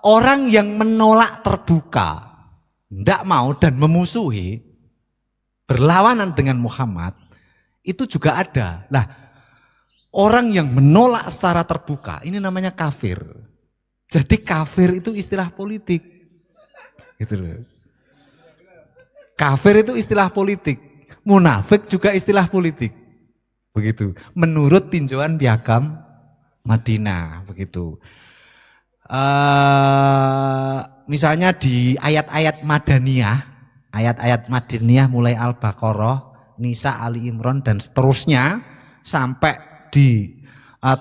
orang yang menolak terbuka, tidak mau dan memusuhi, berlawanan dengan Muhammad, itu juga ada. Lah, orang yang menolak secara terbuka, ini namanya kafir. Jadi kafir itu istilah politik. Gitu loh. Kafir itu istilah politik. Munafik juga istilah politik. Begitu. Menurut tinjauan Piagam Madinah, begitu. Misalnya di ayat-ayat Madaniyah, ayat-ayat Madaniyah mulai Al-Baqarah, Nisa, Ali Imran dan seterusnya sampai di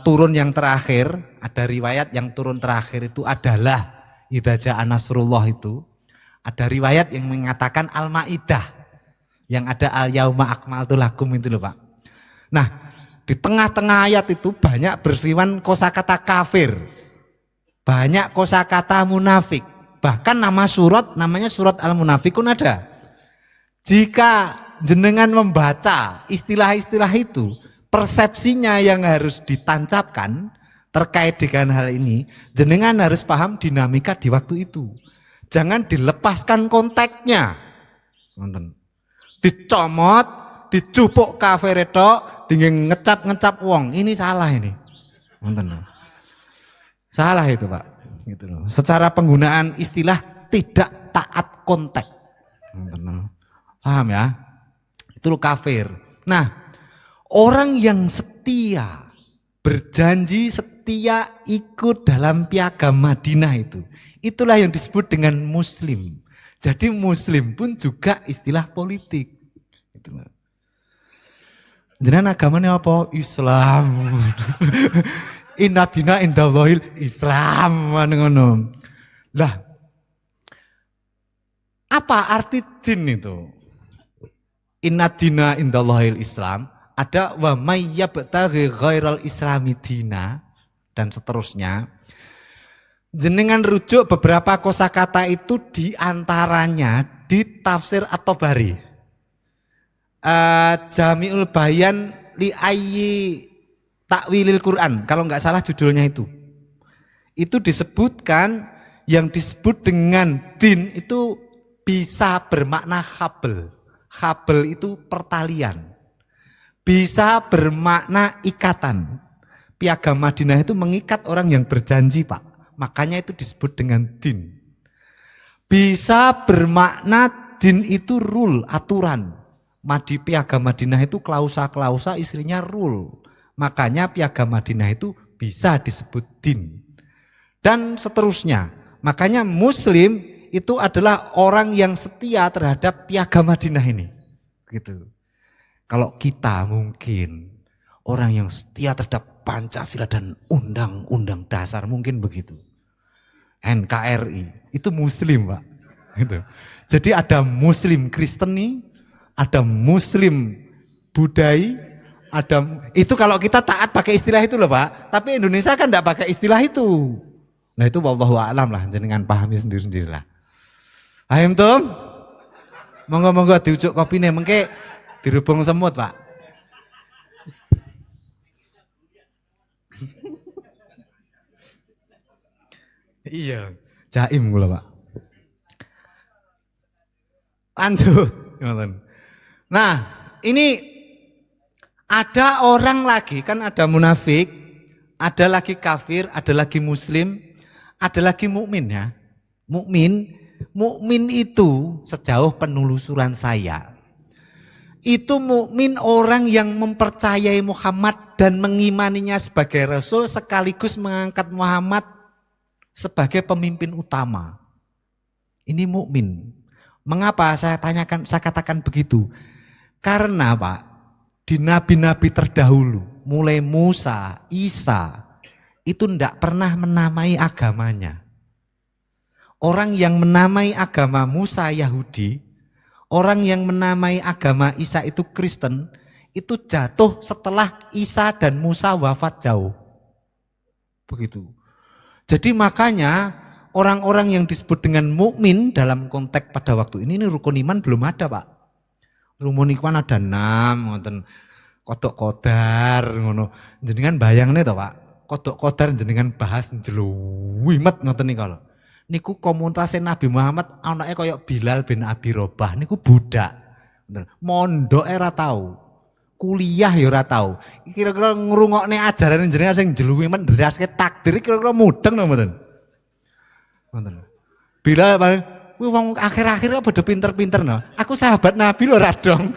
turun yang terakhir, ada riwayat yang turun terakhir itu adalah Idza Jaa Nasrullah itu. Ada riwayat yang mengatakan Al-Maidah yang ada Al-Yauma Akmaltu Lakum itu loh Pak. Nah, di tengah-tengah ayat itu banyak berseliweran kosakata kafir. Banyak kosakata munafik. Bahkan nama surat namanya surat Al-Munafikun ada. Jika jenengan membaca istilah-istilah itu, persepsinya yang harus ditancapkan terkait dengan hal ini, jenengan harus paham dinamika di waktu itu. Jangan dilepaskan konteksnya. Dicomot, dicupuk kafir tok, dengan ngecap-ngecap wong. Ini salah ini. Salah itu Pak. Gitu loh. Secara penggunaan istilah tidak taat konteks. Paham ya? Itu kafir. Nah, orang yang setia, berjanji setia ikut dalam Piagam Madinah itu, itulah yang disebut dengan muslim. Jadi muslim pun juga istilah politik. Jenengan agamanya apa? Islam. Inna dina indallahil Islam. Lah, apa arti din itu? Inna dina indallahil Islam. Ada wa may yabtaghi ghairal islami dina dan seterusnya. Jenengan rujuk beberapa kosakata itu diantaranya di tafsir At-Tabari. Jami'ul Bayan li ayyi takwilil Quran, kalau nggak salah judulnya itu. Itu disebutkan yang disebut dengan din itu bisa bermakna khabel. Khabel itu pertalian. Bisa bermakna ikatan. Piagam Madinah itu mengikat orang yang berjanji Pak. Makanya itu disebut dengan din. Bisa bermakna din itu rule, aturan. Di Piagam Madinah itu klausa-klausa istrinya rule. Makanya Piagam Madinah itu bisa disebut din. Dan seterusnya. Makanya muslim itu adalah orang yang setia terhadap Piagam Madinah ini. Gitu. Kalau kita mungkin orang yang setia terhadap Pancasila dan Undang-Undang Dasar mungkin begitu. NKRI itu muslim Pak. Gitu. Jadi ada muslim Kristeni, ada muslim Budai, ada itu kalau kita taat pakai istilah itu loh Pak. Tapi Indonesia kan tidak pakai istilah itu. Nah itu wallahu a'lam lah, jenengan pahami sendiri-sendirilah. Paham tuh? Monggo-monggo diucuk kopine mengke dirubung semut Pak. Iya, jaim kula Pak. Lanjut. Nah, ini ada orang lagi, kan ada munafik, ada lagi kafir, ada lagi muslim, ada lagi mukmin ya. Mukmin itu sejauh penelusuran saya, itu mukmin orang yang mempercayai Muhammad dan mengimaninya sebagai rasul sekaligus mengangkat Muhammad sebagai pemimpin utama. Ini mukmin. Mengapa saya katakan begitu? Karena Pak, di nabi-nabi terdahulu, mulai Musa, Isa, itu tidak pernah menamai agamanya. Orang yang menamai agama Musa Yahudi, orang yang menamai agama Isa itu Kristen, itu jatuh setelah Isa dan Musa wafat jauh. Begitu. Jadi makanya orang-orang yang disebut dengan mukmin dalam konteks pada waktu ini rukun iman belum ada Pak. Rukun iman ada 6, ngoten. Kodok kodar ngono. Jenengan bayangne to Pak. Kodok kodar jenengan bahas jeluwimet ngoten niku lho. Niku komunitas Nabi Muhammad anake kaya Bilal bin Abi Robah niku budak. Mondok ora tahu. Kuliah ya ora tahu. Kira-kira ngrungokne ajaran jenengan sing jeluwi men nderaske takdir kira-kira mudeng to mboten? Mboten. Bilal paling wong akhir-akhir kok padha pinter-pinter no. Aku sahabat Nabi lho ora dong.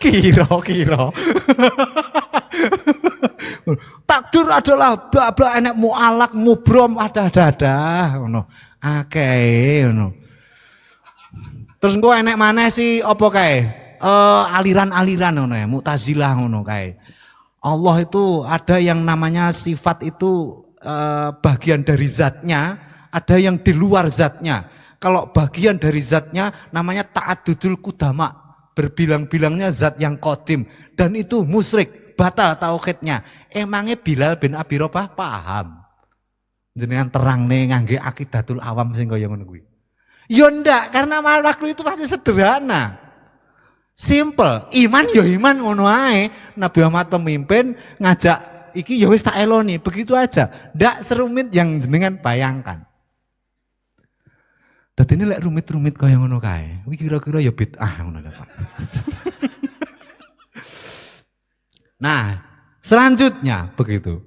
Kira-kira. Takdir adalah bla bla enek mualak mubrom ada ngono. Akeh ngono. Terus engko enek maneh sih apa kae? Aliran-aliran ngono ya, Mu'tazilah ngono kae. Allah itu ada yang namanya sifat itu bagian dari zatnya, ada yang di luar zatnya. Kalau bagian dari zatnya namanya ta'addudul qudama, berbilang-bilangnya zat yang qadim dan itu musyrik. Batal tauhidnya. Emangnya Bilal bin Abi Robah paham? Jenengan terang nih ngangge akidatul awam sing kaya ngono kuwi. Ya ndak, karena waktu itu pasti sederhana. Simple, iman ya iman ngono ae. Nabi Muhammad pemimpin ngajak iki ya wis tak eloni, begitu aja. Ndak serumit yang jenengan bayangkan. Dadi ini lek rumit-rumit kaya ngono kae. Kuwi kira-kira ya bid'ah ngono lho, Pak. Nah, selanjutnya begitu.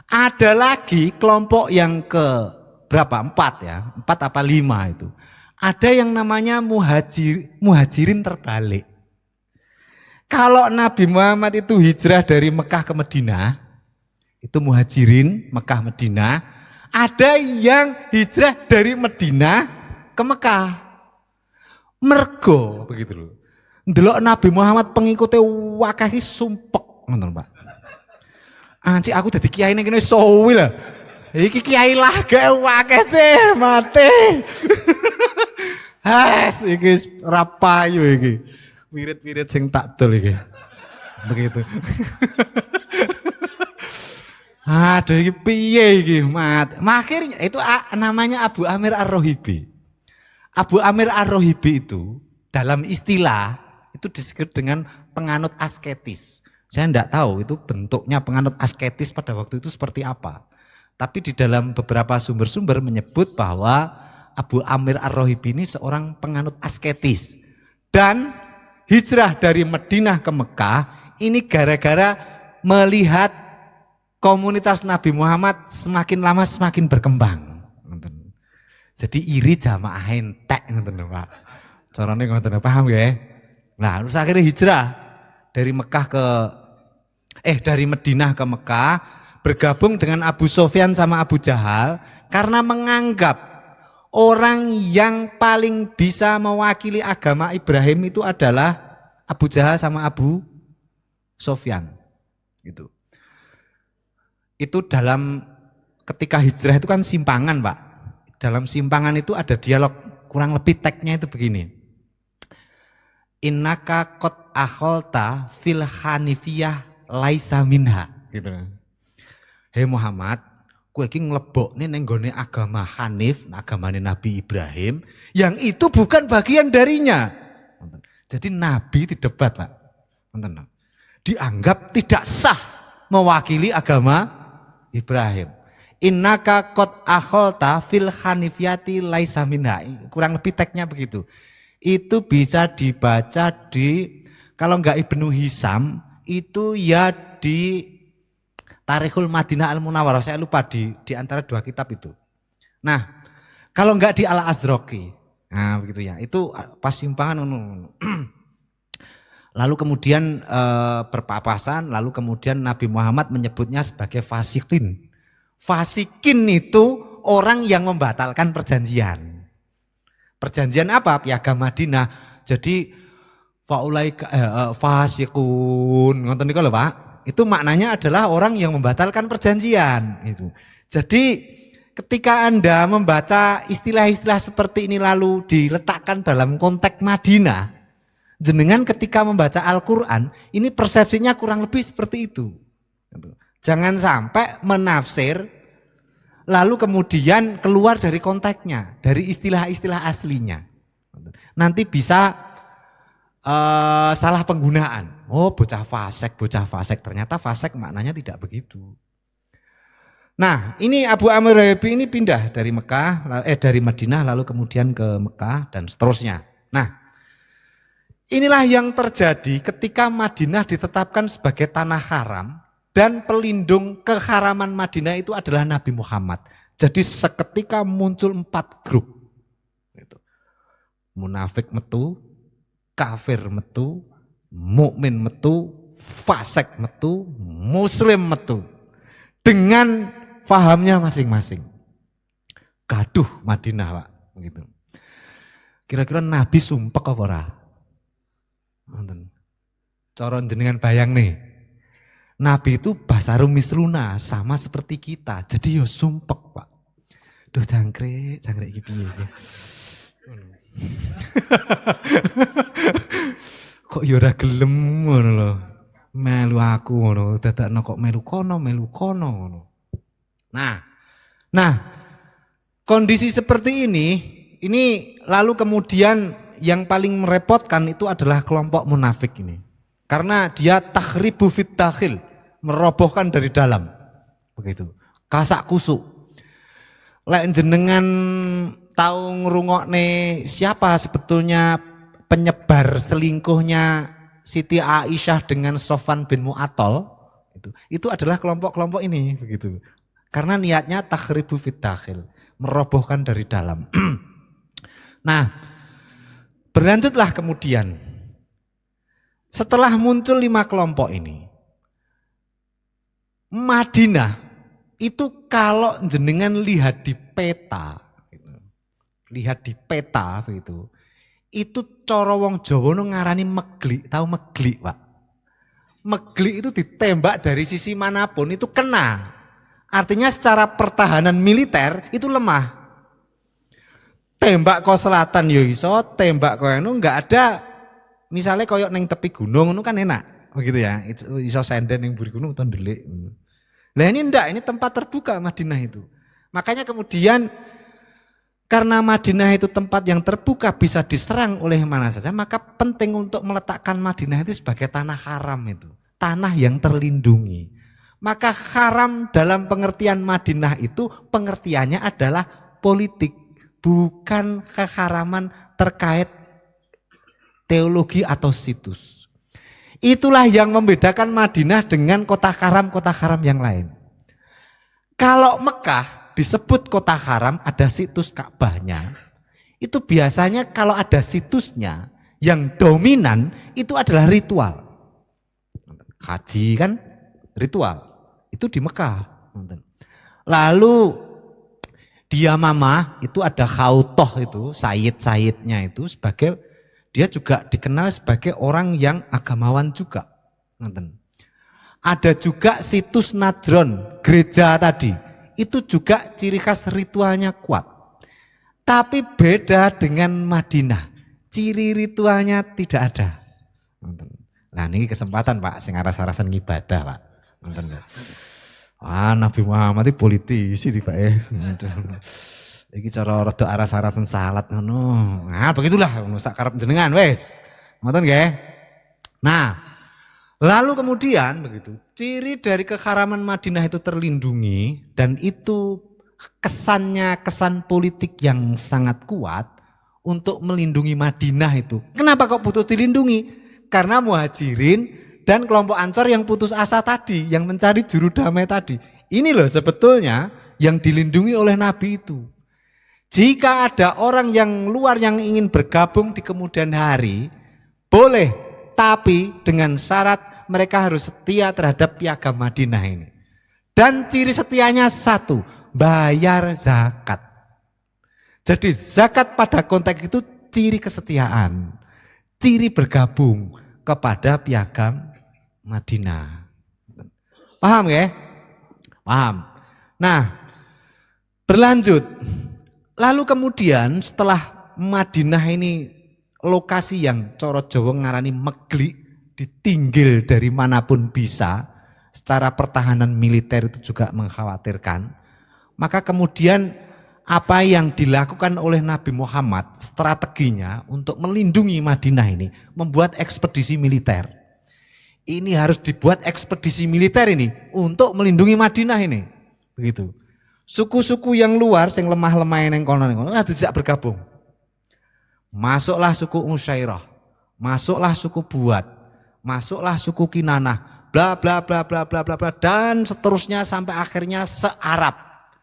Ada lagi kelompok yang ke berapa? 4 ya, 4 apa 5 itu. Ada yang namanya muhajirin terbalik. Kalau Nabi Muhammad itu hijrah dari Mekah ke Madinah, itu muhajirin Mekah Madinah. Ada yang hijrah dari Madinah ke Mekah. Mergo begitu loh. Ndelok Nabi Muhammad pengikutnya wakahi sumpek. Ngoten Pak. Anci aku dadi kiai ning kene sowi lho. Iki kiai lah gawe akeh sih mati. Has iki rapayu iki. Wirid-wirid sing tak dol iki. Begitu. Aduh iki piye iki mat. Akhirnya itu namanya Abu Amir Ar-Rohibi. Abu Amir Ar-Rohibi itu dalam istilah itu disebut dengan penganut asketis. Saya tidak tahu itu bentuknya penganut asketis pada waktu itu seperti apa. Tapi di dalam beberapa sumber-sumber menyebut bahwa Abu Amir Ar-Rohibi ini seorang penganut asketis. Dan hijrah dari Madinah ke Mekah ini gara-gara melihat komunitas Nabi Muhammad semakin lama semakin berkembang. Jadi iri jamaah entek ngoten Pak. Carane ngoten paham ya? Nah, terus akhirnya hijrah dari dari Madinah ke Mekah, bergabung dengan Abu Sofyan sama Abu Jahal karena menganggap orang yang paling bisa mewakili agama Ibrahim itu adalah Abu Jahal sama Abu Sofyan. Gitu. Itu dalam ketika hijrah itu kan simpangan, Pak. Dalam simpangan itu ada dialog, kurang lebih teksnya itu begini. Innaka qad akholta fil hanifiyah laisa minha gitu. Hei Muhammad, kowe iki nglebokne ning nggone agama Hanif, agamane Nabi Ibrahim yang itu bukan bagian darinya. Jadi Nabi didebat, Pak. Dianggap tidak sah mewakili agama Ibrahim. Innaka qad akholta fil hanifiyati laisa minha. Kurang lebih teksnya begitu. Itu bisa dibaca di, kalau enggak Ibnu Hisam itu ya di Tarikhul Madinah Al-Munawwarah, saya lupa di antara 2 kitab itu. Nah, kalau enggak di Al-Azraqi. Nah, begitu ya. Itu pas simpangan. Lalu kemudian berpapasan, lalu kemudian Nabi Muhammad menyebutnya sebagai fasikin. Fasikin itu orang yang membatalkan perjanjian. Perjanjian apa? Piagam Madinah. Jadi faulaika fasikun, ngoten niku lho Pak. Itu maknanya adalah orang yang membatalkan perjanjian itu. Jadi ketika Anda membaca istilah-istilah seperti ini lalu diletakkan dalam konteks Madinah, jenengan ketika membaca Al-Qur'an, ini persepsinya kurang lebih seperti itu. Jangan sampai menafsir lalu kemudian keluar dari konteksnya, dari istilah-istilah aslinya. Nanti bisa salah penggunaan. Oh bocah fasek, ternyata fasek maknanya tidak begitu. Nah, ini Abu Amir Rahibi ini pindah dari dari Madinah lalu kemudian ke Mekah dan seterusnya. Nah, inilah yang terjadi ketika Madinah ditetapkan sebagai tanah haram dan pelindung keharaman Madinah itu adalah Nabi Muhammad. Jadi seketika muncul 4 grup. Munafik metu, kafir metu, mukmin metu, fasik metu, muslim metu. Dengan fahamnya masing-masing. Gaduh Madinah, Pak, begitu. Kira-kira Nabi sumpek apa ora? Nonton. Cara jenengan bayang nih. Nabi itu basarum misruna sama seperti kita. Jadi yo sumpek, Pak. Duh jangkrik iki piye. Kok yo ora gelem ngono lho. Melu aku ngono, dadakno kok melu kono ngono. Nah, kondisi seperti ini lalu kemudian yang paling merepotkan itu adalah kelompok munafik ini. Karena dia takhribu fit dakhil, merobohkan dari dalam. Begitu. Kasak kusuk. Lek jenengan tahu ngrungokne siapa sebetulnya penyebar selingkuhnya Siti Aisyah dengan Sofwan bin Mu'attal, itu adalah kelompok-kelompok ini begitu. Karena niatnya takhribu fit dakhil, merobohkan dari dalam. Nah, berlanjutlah kemudian. Setelah muncul 5 kelompok ini, Madinah itu kalau jenengan lihat di peta begitu. Itu cara wong Jawa ngarani meglik, tahu meglik, Pak. Meglik itu ditembak dari sisi manapun itu kena. Artinya secara pertahanan militer itu lemah. Tembak ke selatan yo iso, tembak ke anu enggak ada. Misalnya koyok neng tepi gunung itu kan enak, begitu ya. Iso senden ning buri gunung utawa ndelik. Lah ini enggak, ini tempat terbuka Madinah itu. Makanya kemudian karena Madinah itu tempat yang terbuka bisa diserang oleh mana saja, maka penting untuk meletakkan Madinah itu sebagai tanah haram itu. Tanah yang terlindungi. Maka haram dalam pengertian Madinah itu pengertiannya adalah politik. Bukan keharaman terkait teologi atau situs. Itulah yang membedakan Madinah dengan kota haram yang lain. Kalau Mekah disebut kota haram, ada situs Ka'bahnya. Itu biasanya kalau ada situsnya yang dominan itu adalah ritual. Haji kan ritual. Itu di Mekah. Lalu di Yamamah itu ada khautoh itu, sayyid-sayyidnya itu sebagai, dia juga dikenal sebagai orang yang agamawan juga. Ada juga situs Nadron, gereja tadi. Itu juga ciri khas ritualnya kuat. Tapi beda dengan Madinah. Ciri ritualnya tidak ada. Nah ini kesempatan Pak, sing aras-arasan ngibadah Pak. Nabi Muhammad itu politisi Pak Iki cara rada aras-arasan salat ngono. Nah, begitulah sak karep jenengan wis. Ngoten nggih. Nah, lalu kemudian begitu, ciri dari keharaman Madinah itu terlindungi dan itu kesannya kesan politik yang sangat kuat untuk melindungi Madinah itu. Kenapa kok butuh dilindungi? Karena Muhajirin dan kelompok Ansor yang putus asa tadi, yang mencari juru damai tadi. Ini loh sebetulnya yang dilindungi oleh Nabi itu. Jika ada orang yang luar yang ingin bergabung di kemudian hari, boleh, tapi dengan syarat mereka harus setia terhadap piagam Madinah ini. Dan ciri setianya satu, bayar zakat. Jadi zakat pada konteks itu ciri kesetiaan, ciri bergabung kepada piagam Madinah. Paham ya? Paham. Nah, berlanjut. Lalu kemudian setelah Madinah ini lokasi yang coro Jawa ngarani meglik, ditinggil dari manapun bisa, secara pertahanan militer itu juga mengkhawatirkan, maka kemudian apa yang dilakukan oleh Nabi Muhammad, strateginya untuk melindungi Madinah ini, membuat ekspedisi militer. Ini harus dibuat ekspedisi militer ini untuk melindungi Madinah ini. Begitu. Suku-suku yang luar sing lemah-lemah yang kono dijak bergabung. Masuklah suku Usyairah, masuklah suku Buat, masuklah suku Kinanah, bla bla bla bla bla bla bla dan seterusnya sampai akhirnya se-Arab.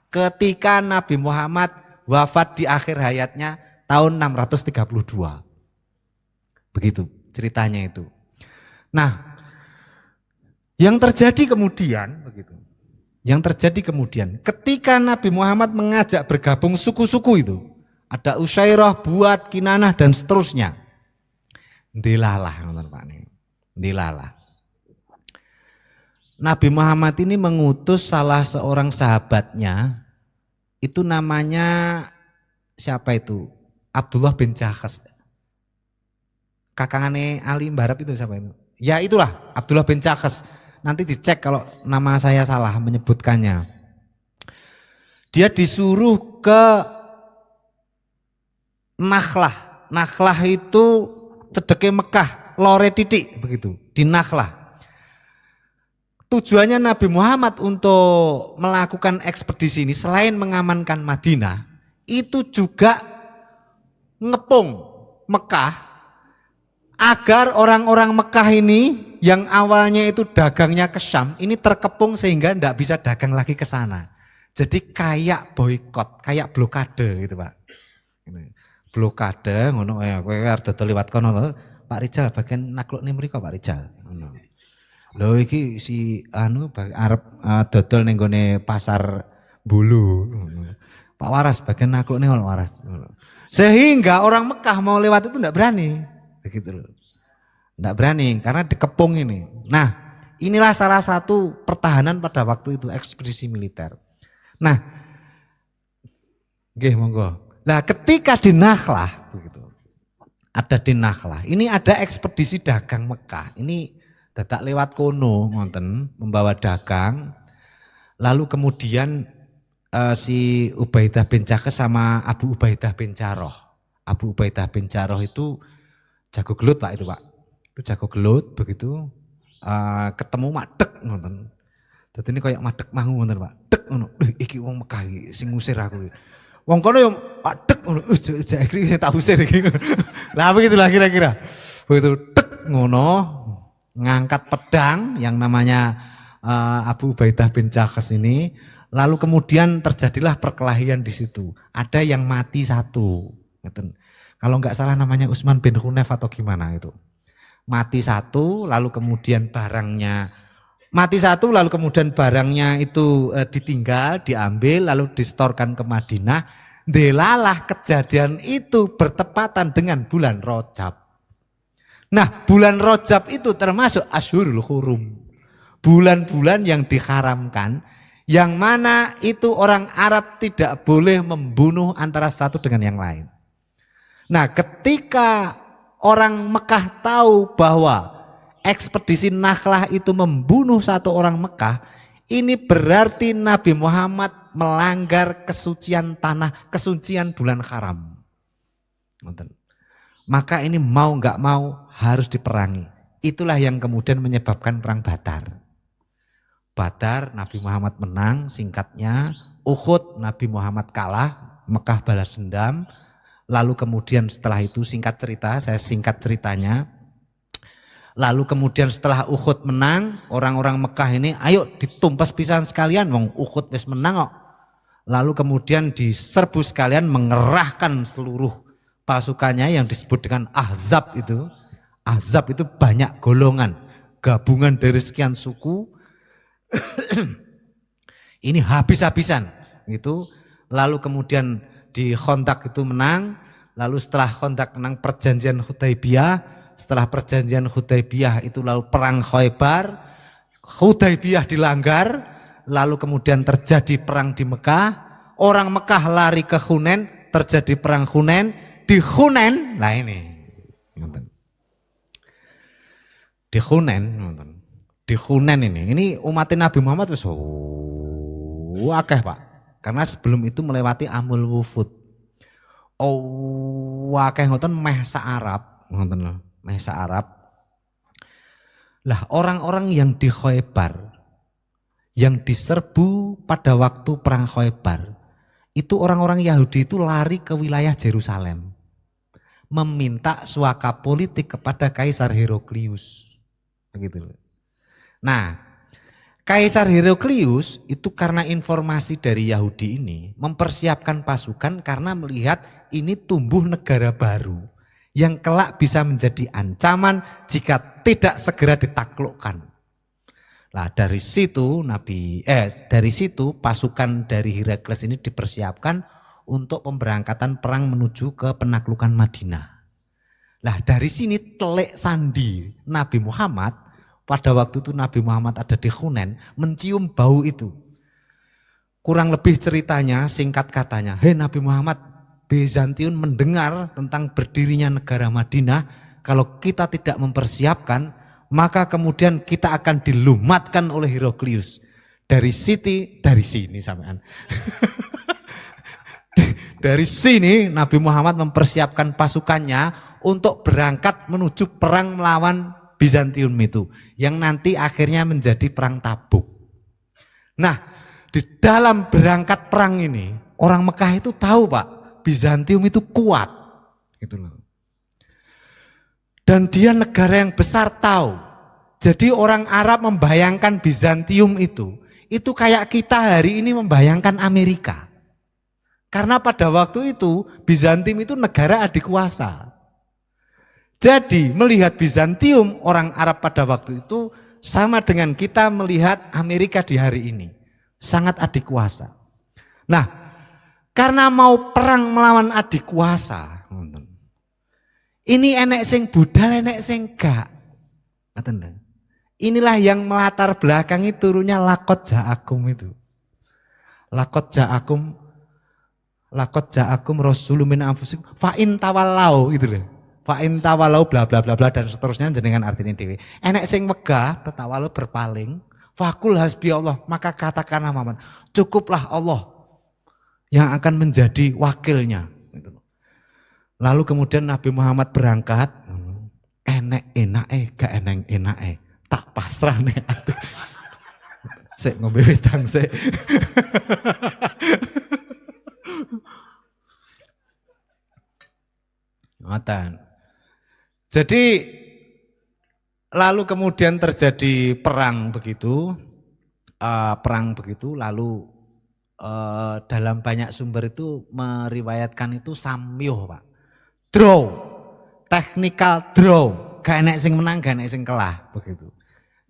Ketika Nabi Muhammad wafat di akhir hayatnya tahun 632. Begitu ceritanya itu. Nah, yang terjadi kemudian begitu. Yang terjadi kemudian ketika Nabi Muhammad mengajak bergabung suku-suku itu, ada Usyairah, Buat, Kinanah dan seterusnya. Dilalah, Pak nih. Dilalah. Nabi Muhammad ini mengutus salah seorang sahabatnya, itu namanya siapa itu? Abdullah bin Jakhas. Kakangane Ali Barab itu siapa itu? Ya itulah Abdullah bin Jakhas. Nanti dicek kalau nama saya salah menyebutkannya. Dia disuruh ke Nakhlah. Nakhlah itu cedeke Mekah, lore titik begitu, di Nakhlah. Tujuannya Nabi Muhammad untuk melakukan ekspedisi ini selain mengamankan Madinah, itu juga ngepung Mekah agar orang-orang Mekah ini yang awalnya itu dagangnya ke Syam, ini terkepung sehingga tidak bisa dagang lagi ke sana. Jadi kayak boikot, kayak blokade gitu Pak. Blokade ngono ya kowe arep dodol liwat kono lho Pak Rijal bagian naklukne mriko Pak Rijal ngono. Lho iki si arep dodol ning gone pasar Bulu. Pak Waras bagian naklukne ngono Waras. Sehingga orang Mekah mau lewat itu enggak berani. Begitu loh. Enggak berani karena dikepung ini. Nah, inilah salah satu pertahanan pada waktu itu ekspedisi militer. Nah, nggih monggo. Nah ketika di Nakhlah begitu, ada di Nakhlah, ini ada ekspedisi dagang Mekah, ini dadak lewat kono, ngonten, membawa dagang, lalu kemudian si Ubaidah bin Jakhas sama Abu Ubaidah bin Jarrah. Abu Ubaidah bin Jarrah itu jago gelut Pak itu Pak, itu jago gelut begitu, ketemu madek ngonten. Dadi ini kayak madek mangu ngonten Pak, dek ngono, iki wong Mekah iki sing ngusir aku. Wong kono yo adek ngono, iki sing tak usir iki. Lah begitulah kira-kira. Begitu tek ngono, ngangkat pedang yang namanya Abu Ubaidah bin Jakhas ini, lalu kemudian terjadilah perkelahian di situ. Ada yang mati satu. Kalau nggak salah namanya Utsman bin Hunayf atau gimana itu. Mati satu, lalu kemudian barangnya mati satu, lalu kemudian barangnya itu ditinggal, diambil, lalu distorkan ke Madinah. Delalah kejadian itu bertepatan dengan bulan Rajab. Nah, bulan Rajab itu termasuk Asyhurul Hurum. Bulan-bulan yang diharamkan, yang mana itu orang Arab tidak boleh membunuh antara satu dengan yang lain. Nah, ketika orang Mekah tahu bahwa ekspedisi Nakhlah itu membunuh satu orang Mekah, ini berarti Nabi Muhammad melanggar kesucian tanah, kesucian bulan haram. Maka ini mau nggak mau harus diperangi. Itulah yang kemudian menyebabkan perang Badar. Badar Nabi Muhammad menang, singkatnya. Uhud Nabi Muhammad kalah, Mekah balas dendam. Lalu kemudian setelah itu singkat cerita, saya singkat ceritanya. Lalu kemudian setelah Uhud menang, orang-orang Mekah ini ayo ditumpas pisan sekalian, wong Uhud wis menang kok. Lalu kemudian diserbu sekalian, mengerahkan seluruh pasukannya yang disebut dengan Ahzab itu. Ahzab itu banyak golongan, gabungan dari sekian suku. Ini habis-habisan gitu. Lalu kemudian di Khandaq itu menang, lalu setelah Khandaq menang perjanjian Hudaibiyah. Setelah perjanjian Hudaibiyah itu lalu perang Khaybar, Hudaibiyah dilanggar, lalu kemudian terjadi perang di Mekah, orang Mekah lari ke Hunain, terjadi perang Hunain, di Hunain, nah ini, di Hunain ini umat Nabi Muhammad itu akeh Pak, karena sebelum itu melewati Amul Wufud, akeh ngoten meh sa-Arab, ngoten lho. Mesa Arab. Lah orang-orang yang di Khaybar yang diserbu pada waktu perang Khaybar. Itu orang-orang Yahudi itu lari ke wilayah Yerusalem, meminta suaka politik kepada Kaisar Heraklius. Begitu. Nah, Kaisar Heraklius itu karena informasi dari Yahudi ini mempersiapkan pasukan karena melihat ini tumbuh negara baru yang kelak bisa menjadi ancaman jika tidak segera ditaklukkan. Nah, dari situ pasukan dari Heraklius ini dipersiapkan untuk pemberangkatan perang menuju ke penaklukan Madinah. Nah, dari sini telik sandi Nabi Muhammad. Pada waktu itu Nabi Muhammad ada di Hunain, mencium bau itu. Kurang lebih ceritanya, singkat katanya, hei Nabi Muhammad, Bizantium mendengar tentang berdirinya negara Madinah, kalau kita tidak mempersiapkan, maka kemudian kita akan dilumatkan oleh Heraklius. Dari sini sampean. Dari sini Nabi Muhammad mempersiapkan pasukannya untuk berangkat menuju perang melawan Bizantium itu, yang nanti akhirnya menjadi perang Tabuk. Nah, di dalam berangkat perang ini, orang Mekah itu tahu Pak, Bizantium itu kuat. Gitu loh. Dan dia negara yang besar tahu. Jadi orang Arab membayangkan Bizantium itu kayak kita hari ini membayangkan Amerika. Karena pada waktu itu Bizantium itu negara adikuasa. Jadi melihat Bizantium orang Arab pada waktu itu sama dengan kita melihat Amerika di hari ini. Sangat adikuasa. Nah, karena mau perang melawan adikuasa, ini enek sing budal, enek sing gak. Inilah yang melatar belakangi turunnya lakot ja'akum itu. Lakot ja'akum rasulun min anfusikum fa in tawallau gitu loh. Fa'in tawalau bla bla bla bla dan seterusnya jenengan artinya dewi. Enek sing megah tawalau berpaling, fakul hasbi Allah, maka katakanlah Muhammad, cukuplah Allah yang akan menjadi wakilnya. Lalu kemudian Nabi Muhammad berangkat, enek gak enek tak pasrah nek. Sik ngombe wedang sik. Ngoten. Jadi lalu kemudian terjadi perang begitu, lalu dalam banyak sumber itu meriwayatkan itu samyuh Pak, draw, technical draw, gak enek sing menang, gak enek sing kalah begitu.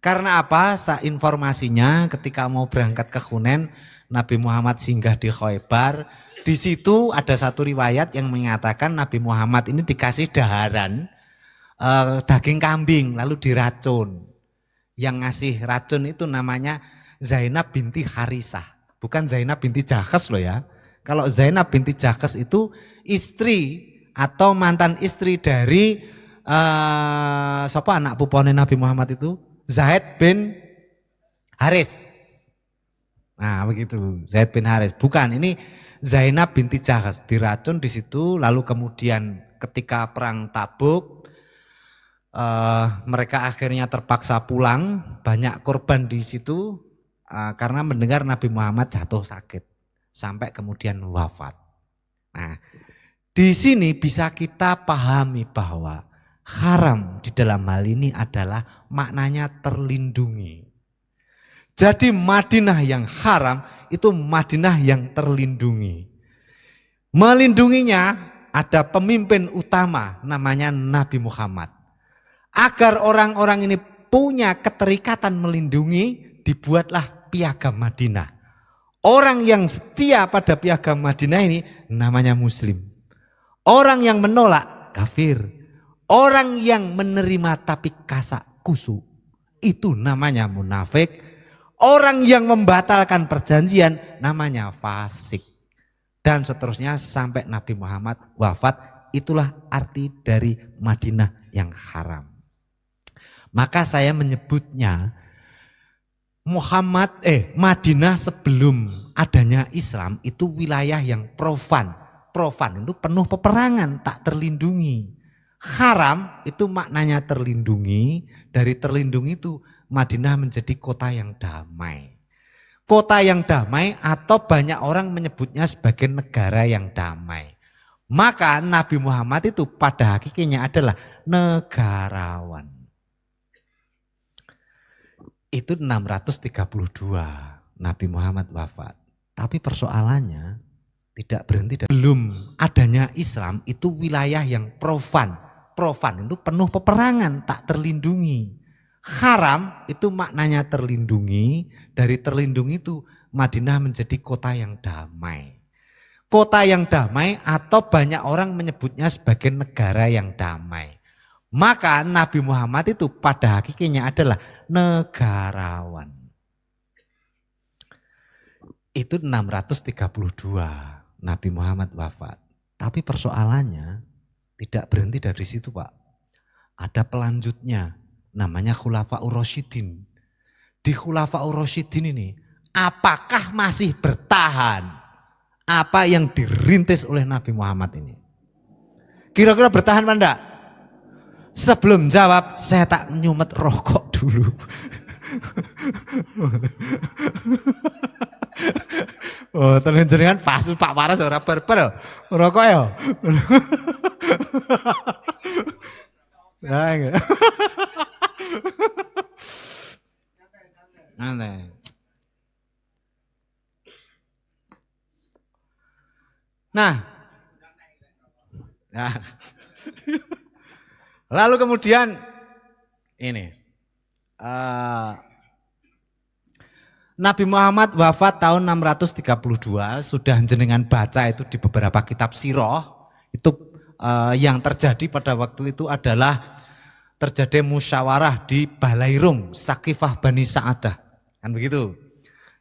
Karena apa? Informasinya ketika mau berangkat ke Hunain, Nabi Muhammad singgah di Khaybar. Di situ ada satu riwayat yang mengatakan Nabi Muhammad ini dikasih daharan daging kambing lalu diracun. Yang ngasih racun itu namanya Zainab binti Harisah, bukan Zainab binti Jahkes loh ya. Kalau Zainab binti Jahkes itu istri atau mantan istri dari siapa anak pupone Nabi Muhammad itu? Zaid bin Haris. Nah begitu, Zaid bin Haris. Bukan, ini Zainab binti Jahkes diracun di situ. Lalu kemudian ketika perang Tabuk, mereka akhirnya terpaksa pulang, banyak korban di situ karena mendengar Nabi Muhammad jatuh sakit sampai kemudian wafat. Nah, di sini bisa kita pahami bahwa haram di dalam hal ini adalah maknanya terlindungi. Jadi Madinah yang haram itu Madinah yang terlindungi. Melindunginya ada pemimpin utama namanya Nabi Muhammad. Agar orang-orang ini punya keterikatan melindungi, dibuatlah piagam Madinah. Orang yang setia pada piagam Madinah ini namanya Muslim. Orang yang menolak kafir. Orang yang menerima tapi kasak kusu itu namanya munafik. Orang yang membatalkan perjanjian namanya fasik. Dan seterusnya sampai Nabi Muhammad wafat, itulah arti dari Madinah yang haram. Maka saya menyebutnya Madinah sebelum adanya Islam itu wilayah yang profan. Profan itu penuh peperangan, tak terlindungi. Haram itu maknanya terlindungi. Dari terlindungi itu Madinah menjadi kota yang damai. Kota yang damai atau banyak orang menyebutnya sebagai negara yang damai. Maka Nabi Muhammad itu pada hakikatnya adalah negarawan. Itu 632 Nabi Muhammad wafat. Tapi persoalannya tidak berhenti dari belum adanya Islam itu wilayah yang profan. Profan itu penuh peperangan, tak terlindungi. Haram itu maknanya terlindungi, dari terlindungi itu Madinah menjadi kota yang damai. Kota yang damai atau banyak orang menyebutnya sebagai negara yang damai. Maka Nabi Muhammad itu pada hakikatnya adalah negarawan. Itu 632 Nabi Muhammad wafat. Tapi persoalannya tidak berhenti dari situ, Pak. Ada pelanjutnya, namanya Khulafaur Rasyidin. Di Khulafaur Rasyidin ini, apakah masih bertahan apa yang dirintis oleh Nabi Muhammad ini? Kira-kira bertahan apa enggak? Sebelum jawab, saya tak nyumet rokok dulu. Oh, terus jenengan pas Pak Waras ora barbar rokok ya. Nah, aneh. Nah, lalu kemudian ini Nabi Muhammad wafat tahun 632, sudah jenengan baca itu di beberapa kitab sirah. Itu yang terjadi pada waktu itu adalah terjadi musyawarah di Balairung, Sakifah Bani Sa'adah, kan begitu.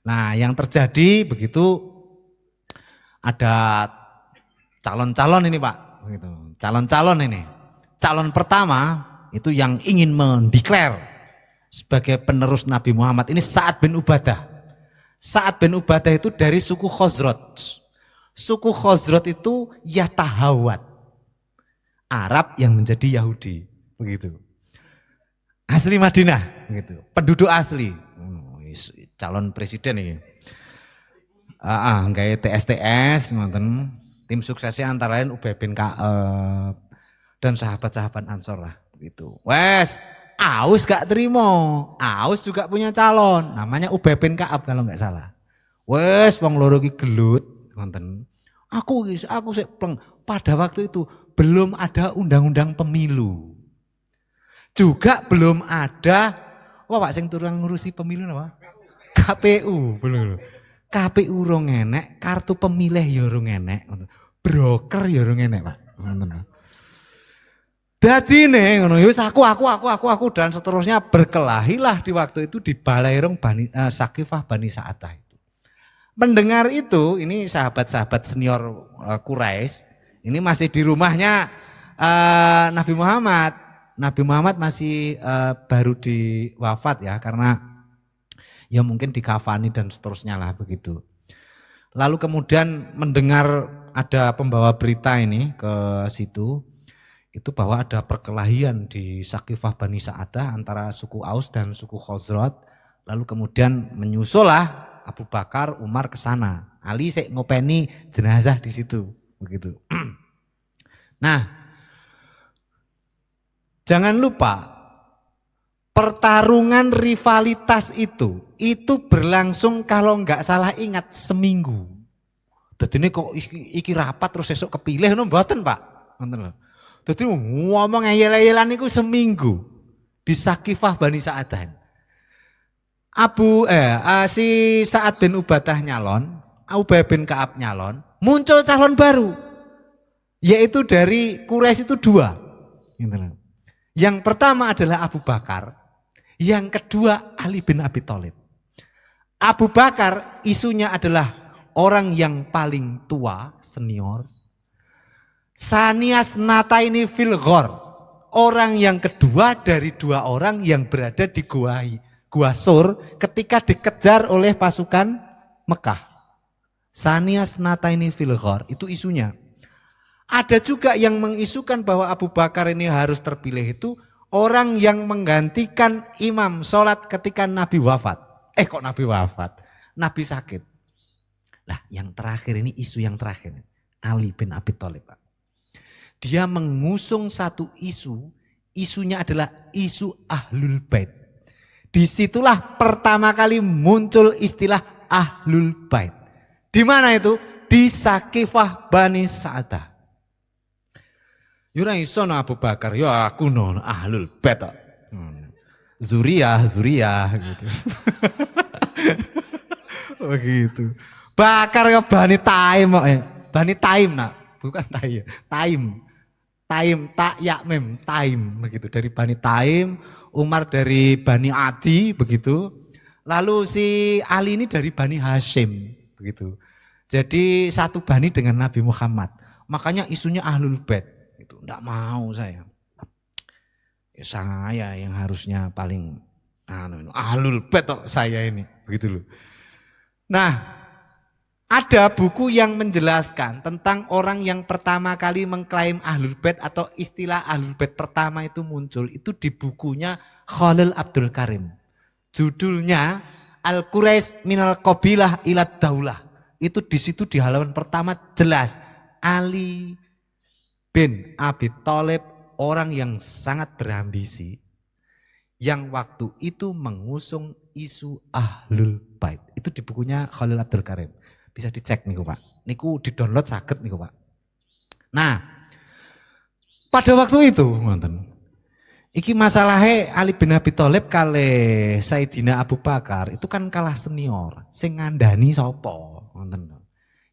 Nah, yang terjadi begitu ada calon-calon ini, Pak, begitu. Calon-calon ini. Calon pertama itu yang ingin mendeklar sebagai penerus Nabi Muhammad ini Sa'ad bin Ubadah. Sa'ad bin Ubadah itu dari suku Khazraj. Suku Khazraj itu Yatahawat, Arab yang menjadi Yahudi, begitu. Asli Madinah, begitu. Penduduk asli. Calon presiden ini. Kayak TSTS, ngoten. Tim suksesnya antara lain Ubay bin Ka'ab dan sahabat-sahabat Ansor lah, begitu. Wes, Aus gak terima. Aus juga punya calon, namanya Ubay bin Ka'ab kalau nggak salah. Wes, wong loro ki gelut, ngoten. Aku sik pleng. Pada waktu itu belum ada undang-undang pemilu. Juga belum ada, wah Pak sing turun ngurusi pemilu napa? KPU, belum. KPU rong enek, kartu pemilih ya rong enek, broker ya rong enek, Pak. Ngoten. Dadine ngono wis aku dan seterusnya berkelahilah di waktu itu di Balairung Sakifah Bani Sa'adah itu. Mendengar itu, ini sahabat-sahabat senior Quraisy, ini masih di rumahnya Nabi Muhammad. Nabi Muhammad masih baru di wafat ya, karena ya mungkin dikafani dan seterusnya lah begitu. Lalu kemudian mendengar ada pembawa berita ini ke situ, itu bahwa ada perkelahian di Sakifah Bani Sa'adah antara suku Aus dan suku Khazraj. Lalu kemudian menyusullah Abu Bakar, Umar ke sana. Ali sik ngopeni jenazah di situ, begitu. Nah, jangan lupa pertarungan rivalitas itu berlangsung kalau nggak salah ingat seminggu. Jadi ini kok iki rapat terus esok kepilih, no mboten Pak. Jadi ngomong ngeyel-yelan itu seminggu di Sakifah Bani Sa'adah. Si Sa'ad bin Ubadah nyalon, Ubay bin Ka'ab nyalon, muncul calon baru, yaitu dari Quraisy itu dua. Yang pertama adalah Abu Bakar, yang kedua Ali bin Abi Thalib. Abu Bakar isunya adalah orang yang paling tua, senior. Sanias nataini fil ghor, orang yang kedua dari dua orang yang berada di Gua Sur ketika dikejar oleh pasukan Mekah. Sanias nataini fil ghor, itu isunya. Ada juga yang mengisukan bahwa Abu Bakar ini harus terpilih itu orang yang menggantikan imam sholat ketika Nabi wafat. Kok Nabi wafat? Nabi sakit. Nah, yang terakhir ini isu yang terakhir. Ali bin Abi Thalib, Pak. Dia mengusung satu isu, isunya adalah isu Ahlul Bait. Disitulah pertama kali muncul istilah Ahlul Bait. Di mana itu? Di Sakifah Bani Sa'adah. Yura iso no Abu Bakar, yo aku no Ahlul Bait. Zuriyah gitu. Begitu. Bakar ke Bani Taim, Bani Taim nak, bukan Taim, Taim tak yakmim, Taim begitu, dari Bani Taim, Umar dari Bani Adi begitu. Lalu si Ali ini dari Bani Hashim begitu. Jadi satu bani dengan Nabi Muhammad. Makanya isunya Ahlul Bait itu enggak mau saya. Ya, saya yang harusnya paling Ahlul Bait saya ini begitu loh. Nah, ada buku yang menjelaskan tentang orang yang pertama kali mengklaim Ahlul Bait atau istilah Ahlul Bait pertama itu muncul itu di bukunya Khalil Abdul Karim. Judulnya Al-Quraisy minal Qabilah ila Daulah. Itu di situ di halaman pertama jelas Ali bin Abi Thalib orang yang sangat berambisi yang waktu itu mengusung isu Ahlul Bait. Itu di bukunya Khalil Abdul Karim. Bisa dicek niku Pak. Niku di-download saged niku Pak. Nah, pada waktu itu ngonten. Iki masalahnya Ali bin Abi Thalib kali Sayyidina Abu Bakar itu kan kalah senior. Sing ngandani sapa? Ngonten.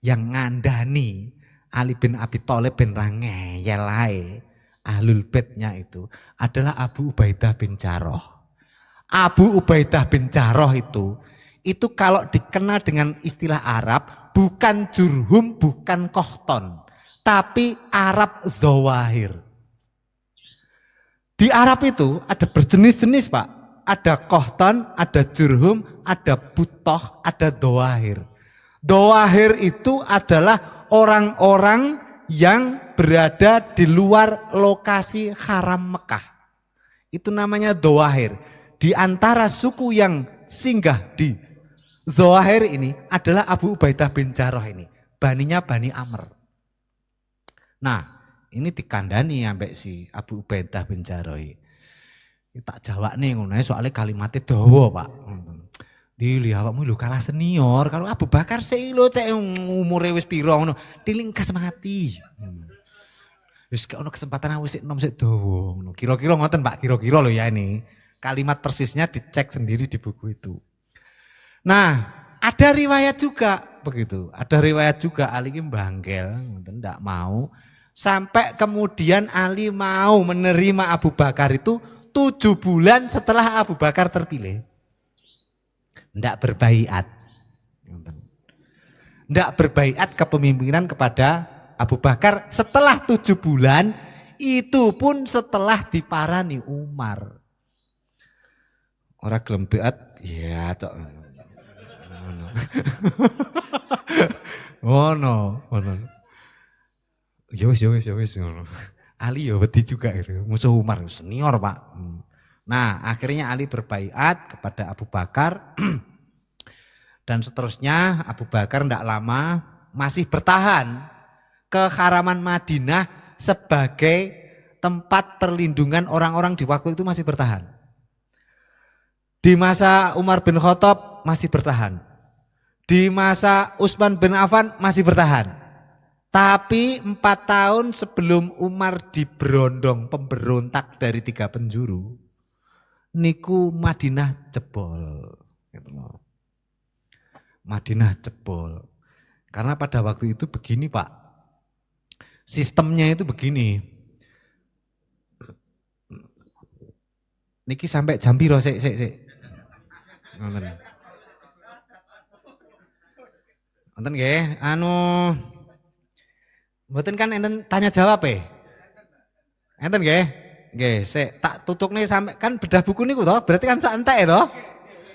Yang ngandani Ali bin Abi Thalib bin Rangeyel ae Ahlul Baitnya itu adalah Abu Ubaidah bin Jarrah. Abu Ubaidah bin Jarrah itu kalau dikenal dengan istilah Arab bukan Jurhum, bukan Kohton, tapi Arab Zawahir. Di Arab itu ada berjenis-jenis Pak. Ada Kohton, ada Jurhum, ada Butoh, ada Zawahir. Zawahir itu adalah orang-orang yang berada di luar lokasi haram Mekah. Itu namanya Zawahir. Di antara suku yang singgah di Zawahir ini adalah Abu Ubaidah bin Jarrah ini. Baninya Bani Amr. Nah, ini dikandani ambek si Abu Ubaidah bin Jarrah. Tak jawab nih ngono soalnya kalimatnya dawa, Pak. Dili awakmu lho kalah senior. Kalau Abu Bakar sih lho cek umure wis pira ngono. Dilingkas mati. Wis gak ono kesempatan aku sik enom sik dawa ngono. Kira-kira ngoten, Pak, kira-kira lho ya ini. Kalimat persisnya dicek sendiri di buku itu. Nah, ada riwayat juga begitu. Ada riwayat juga Ali ki bangkel, ngoten ndak mau. Sampai kemudian Ali mau menerima Abu Bakar itu 7 bulan setelah Abu Bakar terpilih. Ndak berbaiat. Ndak berbaiat kepemimpinan kepada Abu Bakar setelah 7 bulan, itu pun setelah diparani Umar. Orang gelem baiat, ya cok. Oh no. Ya wis ngono. Ali ya wedi juga gitu. Musuh Umar senior, Pak. Nah, akhirnya Ali berbaiat kepada Abu Bakar dan seterusnya Abu Bakar tidak lama masih bertahan ke haraman Madinah sebagai tempat perlindungan orang-orang di waktu itu masih bertahan. Di masa Umar bin Khattab masih bertahan. Di masa Utsman bin Affan masih bertahan. Tapi 4 tahun sebelum Umar diberondong pemberontak dari 3 penjuru, niku Madinah jebol. Madinah jebol. Karena pada waktu itu begini Pak, sistemnya itu begini. Niki sampai jam piro sik. Nonton nggih, mboten kan enten tanya jawab enten nggih? Nggih, sik tak tutukne sampai kan bedah buku niku toh, berarti kan sak entek toh.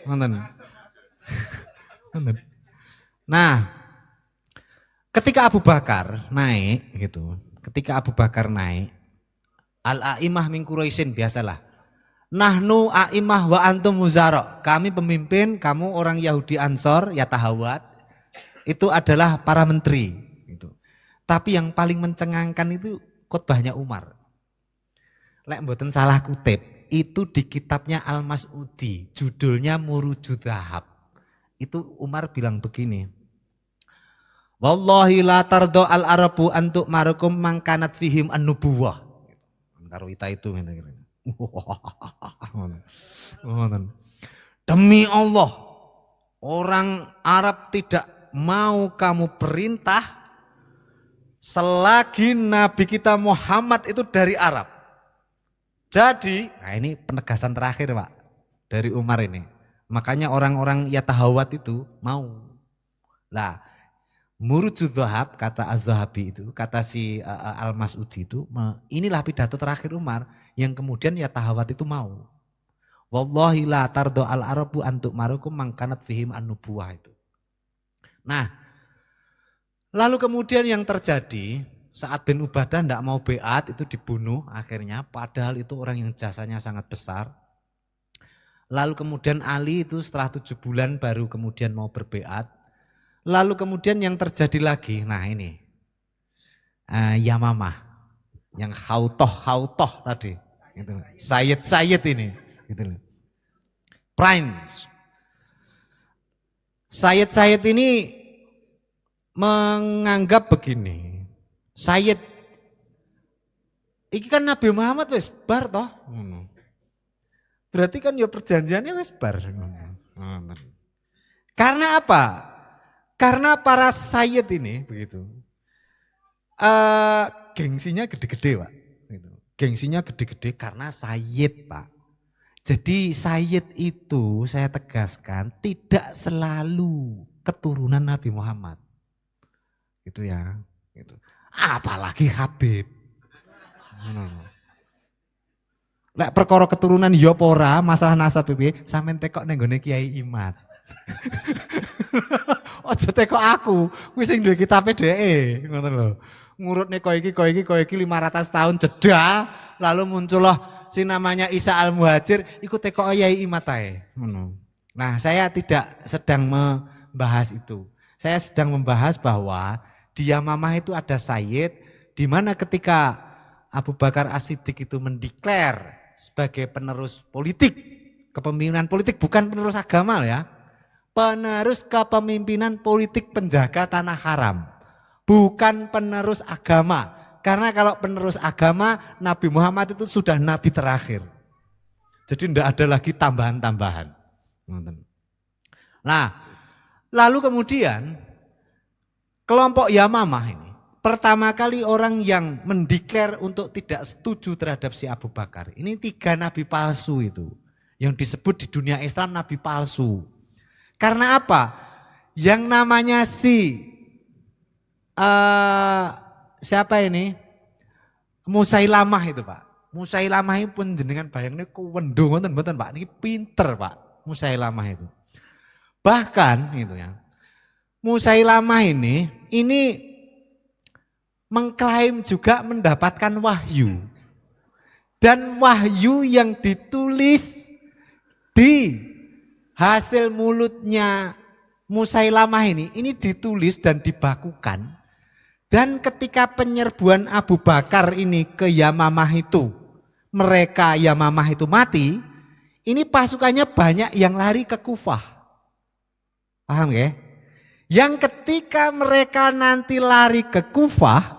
Ngoten. Nah, ketika Abu Bakar naik gitu, Al-A'imah min Quraisyin biasalah. Nahnu a'imah wa antum muzara. Kami pemimpin, kamu orang Yahudi Ansor, Yatahawat. Itu adalah para menteri. Gitu. Tapi yang paling mencengangkan itu khotbahnya Umar. Lek mboten salah kutip, itu di kitabnya Al-Mas'udi, judulnya Murujud Dhahab. Itu Umar bilang begini. Wallahi la tardo al-arabu antuk marukum mangkanat fihim an-nubuwah. Karo ita itu. Demi Allah, orang Arab tidak mau kamu perintah selagi Nabi kita Muhammad itu dari Arab. Jadi, nah ini penegasan terakhir Pak dari Umar ini. Makanya orang-orang Yatahawat itu mau. Nah, Murujud Dhahab kata Az-Zahabi itu, kata si Al-Mas'udi itu, inilah pidato terakhir Umar yang kemudian Yatahawat itu mau. Wallahi la tardo al-arabu antuk marukum mangkanat fihim an-nubuwah itu. Nah, lalu kemudian yang terjadi saat bin Ubadah tidak mau beat itu dibunuh akhirnya, padahal itu orang yang jasanya sangat besar. Lalu kemudian Ali itu setelah 7 bulan baru kemudian mau berbeat. Lalu kemudian yang terjadi lagi, nah ini Yamamah, yang khautoh tadi, gitu. Sayyid ini, gitu. Prince. Sayyid ini menganggap begini, Sayyid, iki kan Nabi Muhammad wis bar toh, berarti kan ya perjanjiannya wis bar. Karena apa? Karena para sayyid ini begitu, gengsinya gede-gede Pak. Gitu. Gengsinya gede-gede karena sayyid Pak. Jadi sayyid itu saya tegaskan tidak selalu keturunan Nabi Muhammad. Gitu ya. Gitu. Apalagi Habib. Lek perkara keturunan ya apa ora, masalah nasab piye, sampean tekok ning gone Kiai Imad. Ojo teko aku, kuwi sing duwe kitabe dheke, ngoten lho. Ngurutne kowe iki 500 tahun jeda, lalu muncullah si namanya Isa Al-Muhajir, iku teko Yai Imad ae, ngono. Nah, saya tidak sedang membahas itu. Saya sedang membahas bahwa di Yamamah itu ada sayyid, di mana ketika Abu Bakar As-Siddiq itu mendeklar sebagai penerus politik, kepemimpinan politik, bukan penerus agama ya. Penerus kepemimpinan politik penjaga tanah haram, bukan penerus agama. Karena kalau penerus agama, Nabi Muhammad itu sudah nabi terakhir. Jadi tidak ada lagi tambahan-tambahan. Nah, lalu kemudian kelompok Yamamah ini pertama kali orang yang mendeklar untuk tidak setuju terhadap si Abu Bakar. Ini 3 nabi palsu itu, yang disebut di dunia Islam nabi palsu. Karena apa? Yang namanya siapa ini? Musailamah itu Pak. Musailamah itu pun jenengan bayangnya kuwendung ngoten Pak. Ini pinter Pak Musailamah itu. Bahkan itu ya. Musailamah ini mengklaim juga mendapatkan wahyu. Dan wahyu yang ditulis di hasil mulutnya Musailamah ini ditulis dan dibakukan. Dan ketika penyerbuan Abu Bakar ini ke Yamamah itu, mereka Yamamah itu mati, ini pasukannya banyak yang lari ke Kufah. Paham ya? Yang ketika mereka nanti lari ke Kufah,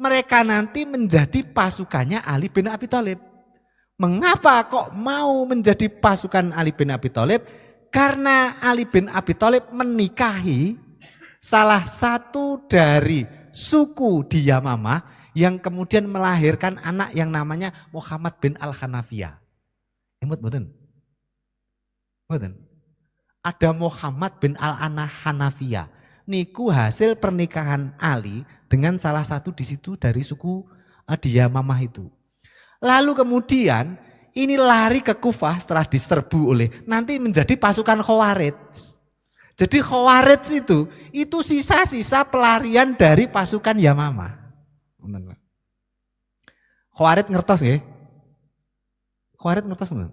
mereka nanti menjadi pasukannya Ali bin Abi Thalib. Mengapa kok mau menjadi pasukan Ali bin Abi Thalib? Karena Ali bin Abi Thalib menikahi salah satu dari suku di Yamamah yang kemudian melahirkan anak yang namanya Muhammad bin Al-Hanafiyah. Imut mboten? Mboten. Ada Muhammad bin Al-Hanafiyah. Niku hasil pernikahan Ali dengan salah satu di situ dari suku di Yamamah itu. Lalu kemudian ini lari ke Kufah setelah diserbu oleh nanti menjadi pasukan Khawarij. Jadi Khawarij itu sisa-sisa pelarian dari pasukan Yamamah. Khawarij ngertos nggih? Khawarij ngertos nggak?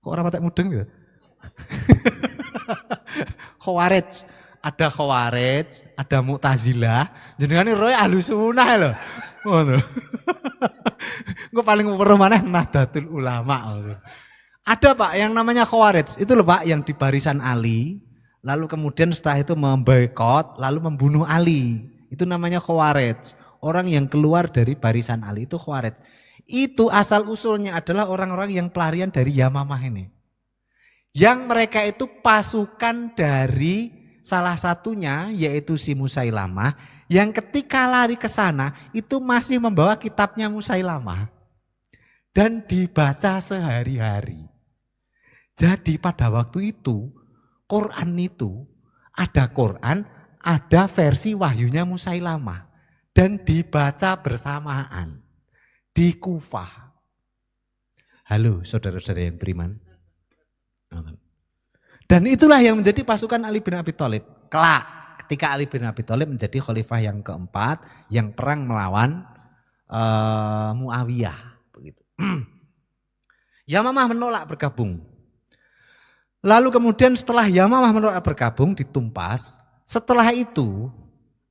Kok orang patek mudeng gitu? Khawarij. Ada Khawarij, ada Mu'tazilah. Jenengane roe ahlu sunnah lho. Ngono. Gue paling weruh maneh Nahdlatul Ulama. Ada Pak yang namanya Khawarij. Itu loh Pak yang di barisan Ali. Lalu kemudian setelah itu memboikot, lalu membunuh Ali. Itu namanya Khawarij. Orang yang keluar dari barisan Ali itu Khawarij. Itu asal usulnya adalah orang-orang yang pelarian dari Yamamah ini. Yang mereka itu pasukan dari salah satunya yaitu si Musailamah yang ketika lari ke sana itu masih membawa kitabnya Musailamah dan dibaca sehari-hari. Jadi pada waktu itu Quran itu ada Quran, ada versi wahyunya Musailamah dan dibaca bersamaan di Kufah. Halo saudara-saudara yang beriman. Dan itulah yang menjadi pasukan Ali bin Abi Thalib. Kelak ketika Ali bin Abi Thalib menjadi khalifah yang keempat yang perang melawan Muawiyah begitu. Yamamah menolak bergabung. Lalu kemudian setelah Yamamah menolak bergabung ditumpas, setelah itu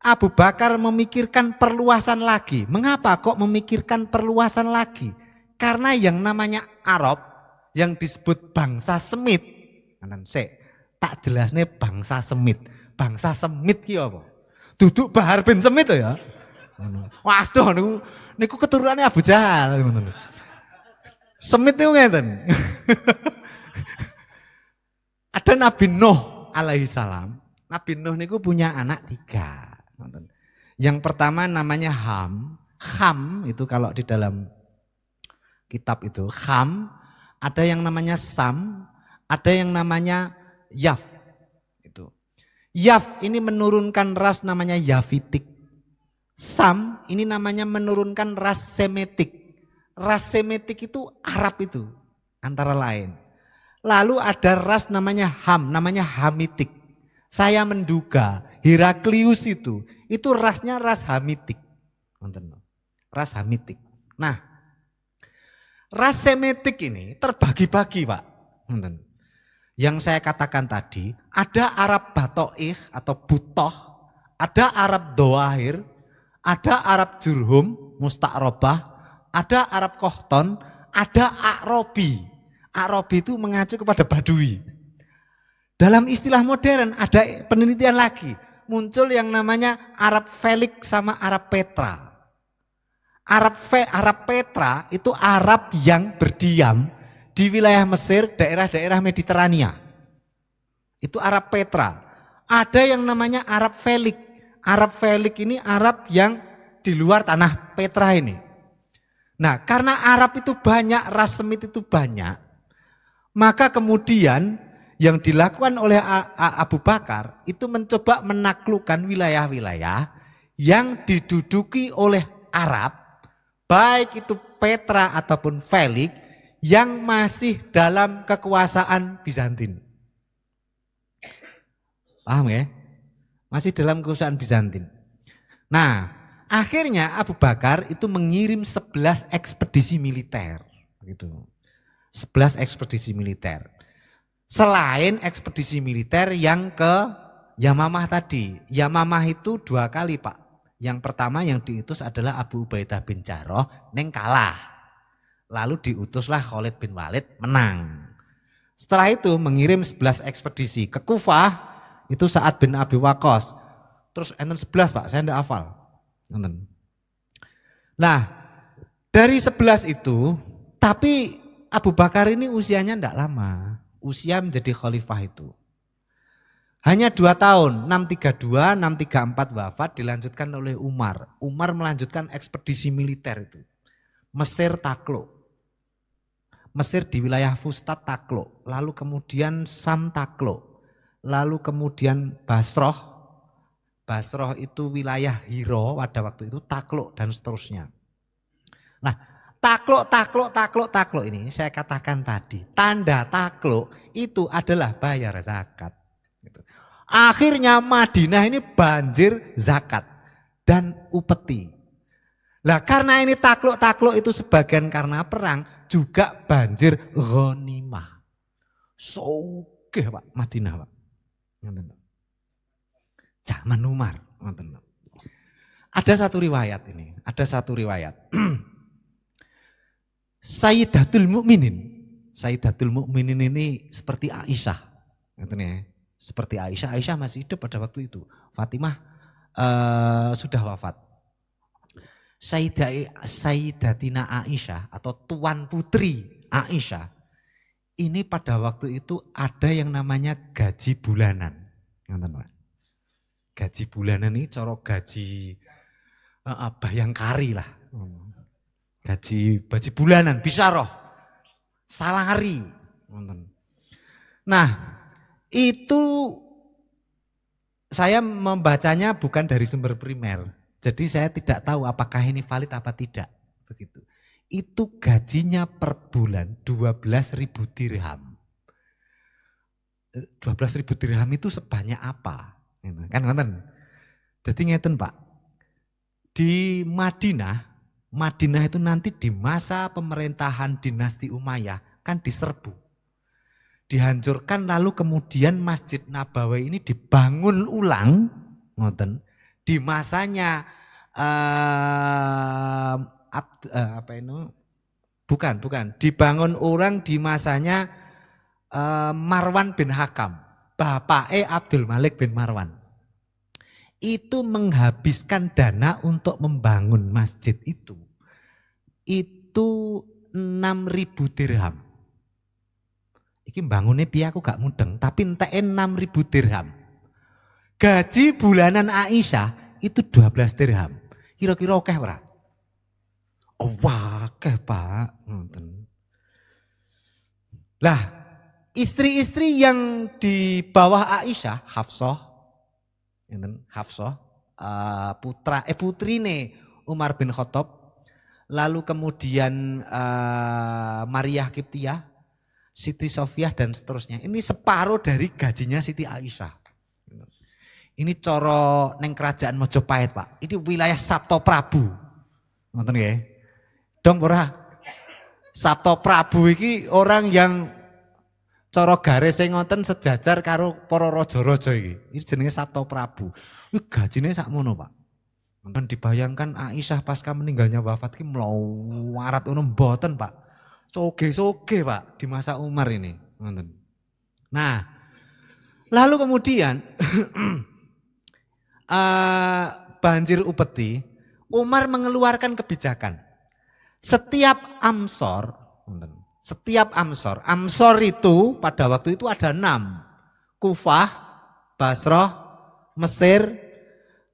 Abu Bakar memikirkan perluasan lagi. Mengapa kok memikirkan perluasan lagi? Karena yang namanya Arab yang disebut bangsa Semit. Tak jelasnya bangsa Semit. Bangsa Semit ki apa? Duduk Bahar bin Semit ya. Waduh niku keturunannya Abu Jahal. Semit niku ngeten. Ada Nabi Nuh alaihi salam. Nabi Nuh niku punya anak 3. Yang pertama namanya Ham. Ham itu kalau di dalam kitab itu Ham. Ada yang namanya Sam. Ada yang namanya Yaf. Itu. Yaf ini menurunkan ras namanya Yafitik. Sam ini namanya menurunkan ras Semitik. Ras Semitik itu Arab itu antara lain. Lalu ada ras namanya Ham, namanya Hamitik. Saya menduga Heraklius itu rasnya ras Hamitik. Ras Hamitik. Nah, ras Semitik ini terbagi-bagi Pak. Yang saya katakan tadi, ada Arab Batoih atau Butoh, ada Arab Doahir, ada Arab Jurhum, Musta'robah, ada Arab Kohton, ada A'robi. A'robi itu mengacu kepada Badui. Dalam istilah modern ada penelitian lagi, muncul yang namanya Arab Felik sama Arab Petra. Arab Petra itu Arab yang berdiam di wilayah Mesir, daerah-daerah Mediterania. Itu Arab Petra. Ada yang namanya Arab Felik. Arab Felik ini Arab yang di luar tanah Petra ini. Nah, karena Arab itu banyak, ras Semit itu banyak, maka kemudian yang dilakukan oleh Abu Bakar itu mencoba menaklukkan wilayah-wilayah yang diduduki oleh Arab, baik itu Petra ataupun Felik, yang masih dalam kekuasaan Bizantin. Paham ya? Masih dalam kekuasaan Bizantin. Nah, akhirnya Abu Bakar itu mengirim 11 ekspedisi militer. Gitu. 11 ekspedisi militer. Selain ekspedisi militer yang ke Yamamah tadi. Yamamah itu 2 kali Pak. Yang pertama yang diutus adalah Abu Ubaidah bin Jarrah, neng kalah. Lalu diutuslah Khalid bin Walid, menang. Setelah itu mengirim 11 ekspedisi ke Kufah, itu Sa'ad bin Abi Waqqas. Terus enten 11 Pak, saya enggak hafal. Nah, dari 11 itu, tapi Abu Bakar ini usianya enggak lama. Usia menjadi khalifah itu hanya 2 tahun, 632, 634 wafat, dilanjutkan oleh Umar. Umar melanjutkan ekspedisi militer itu. Mesir takluk. Mesir di wilayah Fustat takluk, lalu kemudian Sam takluk, lalu kemudian Basroh itu wilayah Hiro pada waktu itu takluk dan seterusnya. Nah, takluk ini saya katakan tadi, tanda takluk itu adalah bayar zakat. Akhirnya Madinah ini banjir zakat dan upeti. Nah, karena ini takluk itu sebagian karena perang, juga banjir ghanimah. Sugih Pak Madinah Pak. Ngoten. Zaman Umar, ngoten. Ada satu riwayat ini, ada satu riwayat. Sayyidatul Mukminin ini seperti Aisyah. Ngoten ya. Seperti Aisyah masih hidup pada waktu itu. Fatimah sudah wafat. Sayyidatina Aisyah atau Tuan Putri Aisyah ini pada waktu itu ada yang namanya gaji bulanan. Gaji bulanan ini cara gaji bayangkari lah. Gaji bulanan, bisaroh, salari. Nah itu saya membacanya bukan dari sumber primer. Jadi saya tidak tahu apakah ini valid apa tidak. Begitu. Itu gajinya per bulan 12.000 dirham. 12.000 dirham itu sebanyak apa? Kan ngeten. Jadi ngeten Pak. Di Madinah itu nanti di masa pemerintahan dinasti Umayyah kan diserbu. Dihancurkan lalu kemudian Masjid Nabawi ini dibangun ulang, ngoten. Di masanya dibangun ulang di masanya Marwan bin Hakam, bapake Abdul Malik bin Marwan. Itu menghabiskan dana untuk membangun masjid itu 6.000 dirham. Iki bangunnya piye aku gak mudeng, tapi enteke 6.000 dirham. Gaji bulanan Aisyah itu 12 dirham. Kira-kira akeh ora? Oh, akeh Pak. Lah, istri-istri yang di bawah Aisyah, Hafsah, putrine Umar bin Khattab, lalu kemudian Maria Kiptiah, Siti Sofiah dan seterusnya. Ini separuh dari gajinya Siti Aisyah. Ini coro neng kerajaan Mojopahit Pak. Ini wilayah Sabto Prabu. Nonton ya. Dong ora. Sabto Prabu ini orang yang coro garis yang ngonten sejajar karo para raja-raja iki. Ini jenenge Sabto Prabu. Ini gajinya sakmono Pak. Nonton dibayangkan Aisyah pasca meninggalnya wafat ki mlawarat ngono mboten Pak. Soge-soge Pak di masa Umar ini. Nonton. Nah, lalu kemudian banjir upeti, Umar mengeluarkan kebijakan. Setiap Amsor itu pada waktu itu ada 6. Kufah, Basrah, Mesir,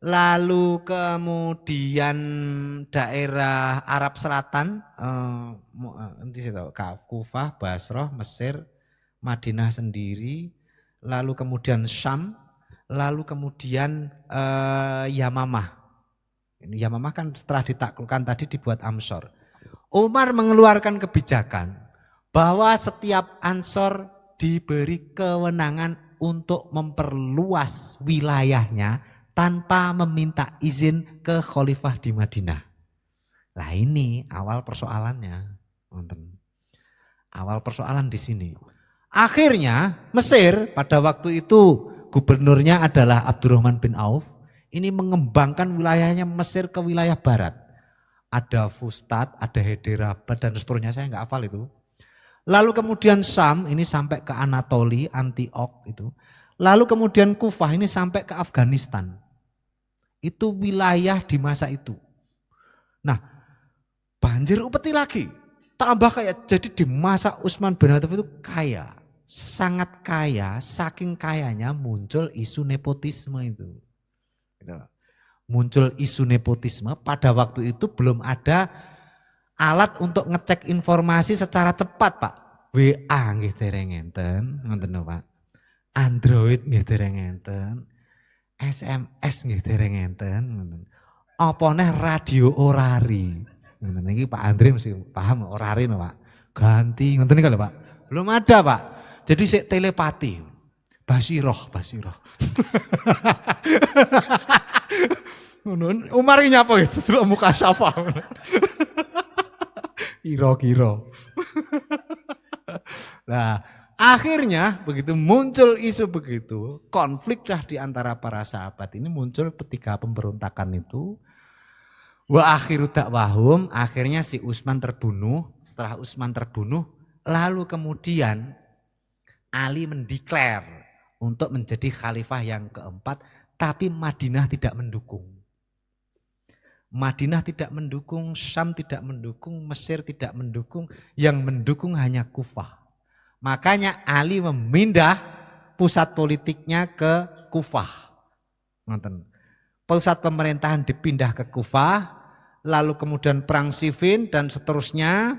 lalu kemudian daerah Arab Selatan, Kufah, Basrah, Mesir, Madinah sendiri, lalu kemudian Syam, lalu kemudian Yamamah. Yamamah kan setelah ditaklukkan tadi dibuat Amsor. Umar mengeluarkan kebijakan bahwa setiap Ansor diberi kewenangan untuk memperluas wilayahnya tanpa meminta izin ke khalifah di Madinah. Lah ini awal persoalannya. Awal persoalan di sini. Akhirnya Mesir pada waktu itu gubernurnya adalah Abdurrahman bin Auf. Ini mengembangkan wilayahnya Mesir ke wilayah barat. Ada Fustat, ada Hyderabad dan seterusnya, saya nggak hafal itu. Lalu kemudian Syam ini sampai ke Anatoli, Antioch itu. Lalu kemudian Kufah ini sampai ke Afghanistan. Itu wilayah di masa itu. Nah, banjir upeti lagi. Tambah kaya, jadi di masa Utsman bin Affan itu kaya. Sangat kaya, saking kayanya muncul isu nepotisme itu. Muncul isu nepotisme, pada waktu itu belum ada alat untuk ngecek informasi secara cepat Pak. WA nggih dereng enten, ngoten Pak. Android nggih dereng enten. SMS nggih dereng enten, ngoten. Apa neh radio orari. Ngoten iki Pak Andre mesti paham orari no Pak. Ganti ngoten niku lho Pak. Belum ada Pak. Jadi sik telepati. Basiroh. Umar nyapa itu delok muka Safa. Kira-kira. Nah, akhirnya begitu muncul isu begitu, konfliklah di antara para sahabat ini muncul ketika pemberontakan itu. Wa akhiru dakwahum, akhirnya si Utsman terbunuh. Setelah Utsman terbunuh, lalu kemudian Ali mendeklar untuk menjadi khalifah yang keempat, tapi Madinah tidak mendukung. Madinah tidak mendukung, Syam tidak mendukung, Mesir tidak mendukung, yang mendukung hanya Kufah. Makanya Ali memindah pusat politiknya ke Kufah. Pusat pemerintahan dipindah ke Kufah, lalu kemudian perang Siffin dan seterusnya,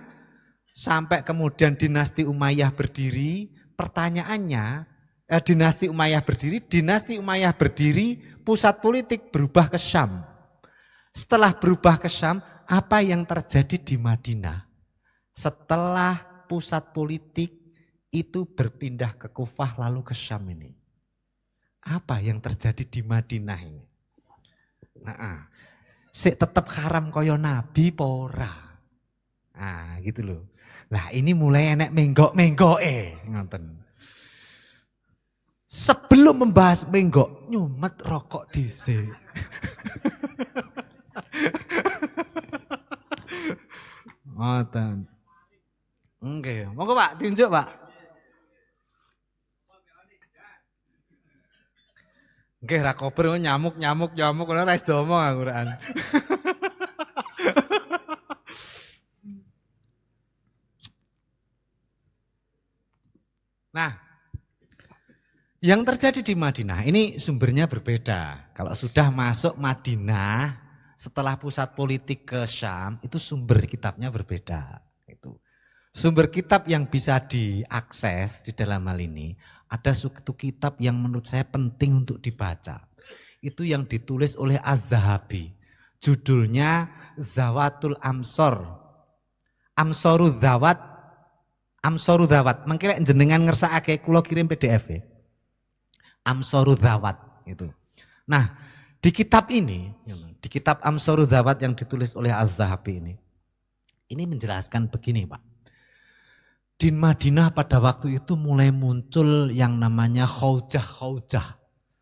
sampai kemudian dinasti Umayyah berdiri. Pertanyaannya, dinasti Umayyah berdiri, pusat politik berubah ke Syam. Setelah berubah ke Syam, apa yang terjadi di Madinah? Setelah pusat politik itu berpindah ke Kufah lalu ke Syam ini. Apa yang terjadi di Madinah ini? Nah, sik tetep haram kaya Nabi pora. Nah, gitu loh. Lah ini mulai enek menggok-menggoke, ngoten. Sebelum membahas menggok, nyumet rokok dhisik. Ngoten. Oke, monggo Pak, tunjuk Pak. Nggih ra kober nyamuk ora wis domong aku ran. Nah, yang terjadi di Madinah ini sumbernya berbeda. Kalau sudah masuk Madinah, setelah pusat politik ke Syam, itu sumber kitabnya berbeda. Itu sumber kitab yang bisa diakses di dalam hal ini. Ada suatu kitab yang menurut saya penting untuk dibaca. Itu yang ditulis oleh Az-Zahabi. Judulnya Zawatul Amsor. Amsoru Zawat. Mengkira jenengan ngersakake kula kirim PDF. Amsoru Zawat itu. Nah, di kitab ini, di kitab Amsoru Zawat yang ditulis oleh Az-Zahabi ini menjelaskan begini, Pak. Di Madinah pada waktu itu mulai muncul yang namanya khaujah.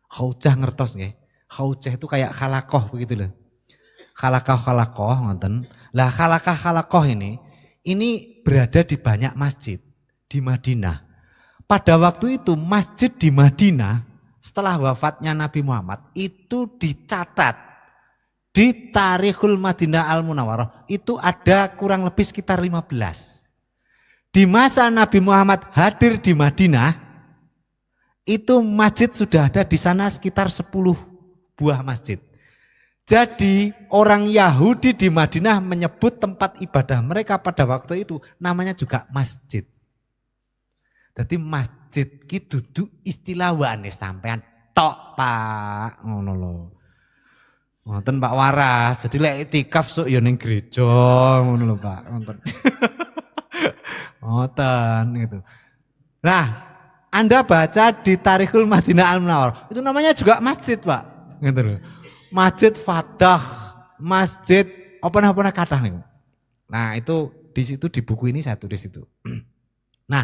Khaujah ngertos nggih? Khaujah itu kayak khalakoh begitu loh. Khalakoh ngoten. Lah khalakoh ini berada di banyak masjid di Madinah. Pada waktu itu masjid di Madinah setelah wafatnya Nabi Muhammad itu dicatat di Tarikhul Madinah Al-Munawwarah itu ada kurang lebih sekitar 15. Di masa Nabi Muhammad hadir di Madinah, itu masjid sudah ada di sana sekitar 10 buah masjid. Jadi orang Yahudi di Madinah menyebut tempat ibadah mereka pada waktu itu namanya juga masjid. Jadi masjid ki dudu istilah wane sampean tok Pak, ngono lho. Wonten Pak Waras, jadi lek itikaf sok ya ning gereja ngono lho Pak, wonten. Ngoten gitu. Nah, Anda baca di Tarikhul Madinah Al-Munawwarah, itu namanya juga masjid, Pak. Gitu loh. Masjid Fadah, masjid apa kathah niku. Nah, itu di situ di buku ini saya tulis itu. Nah,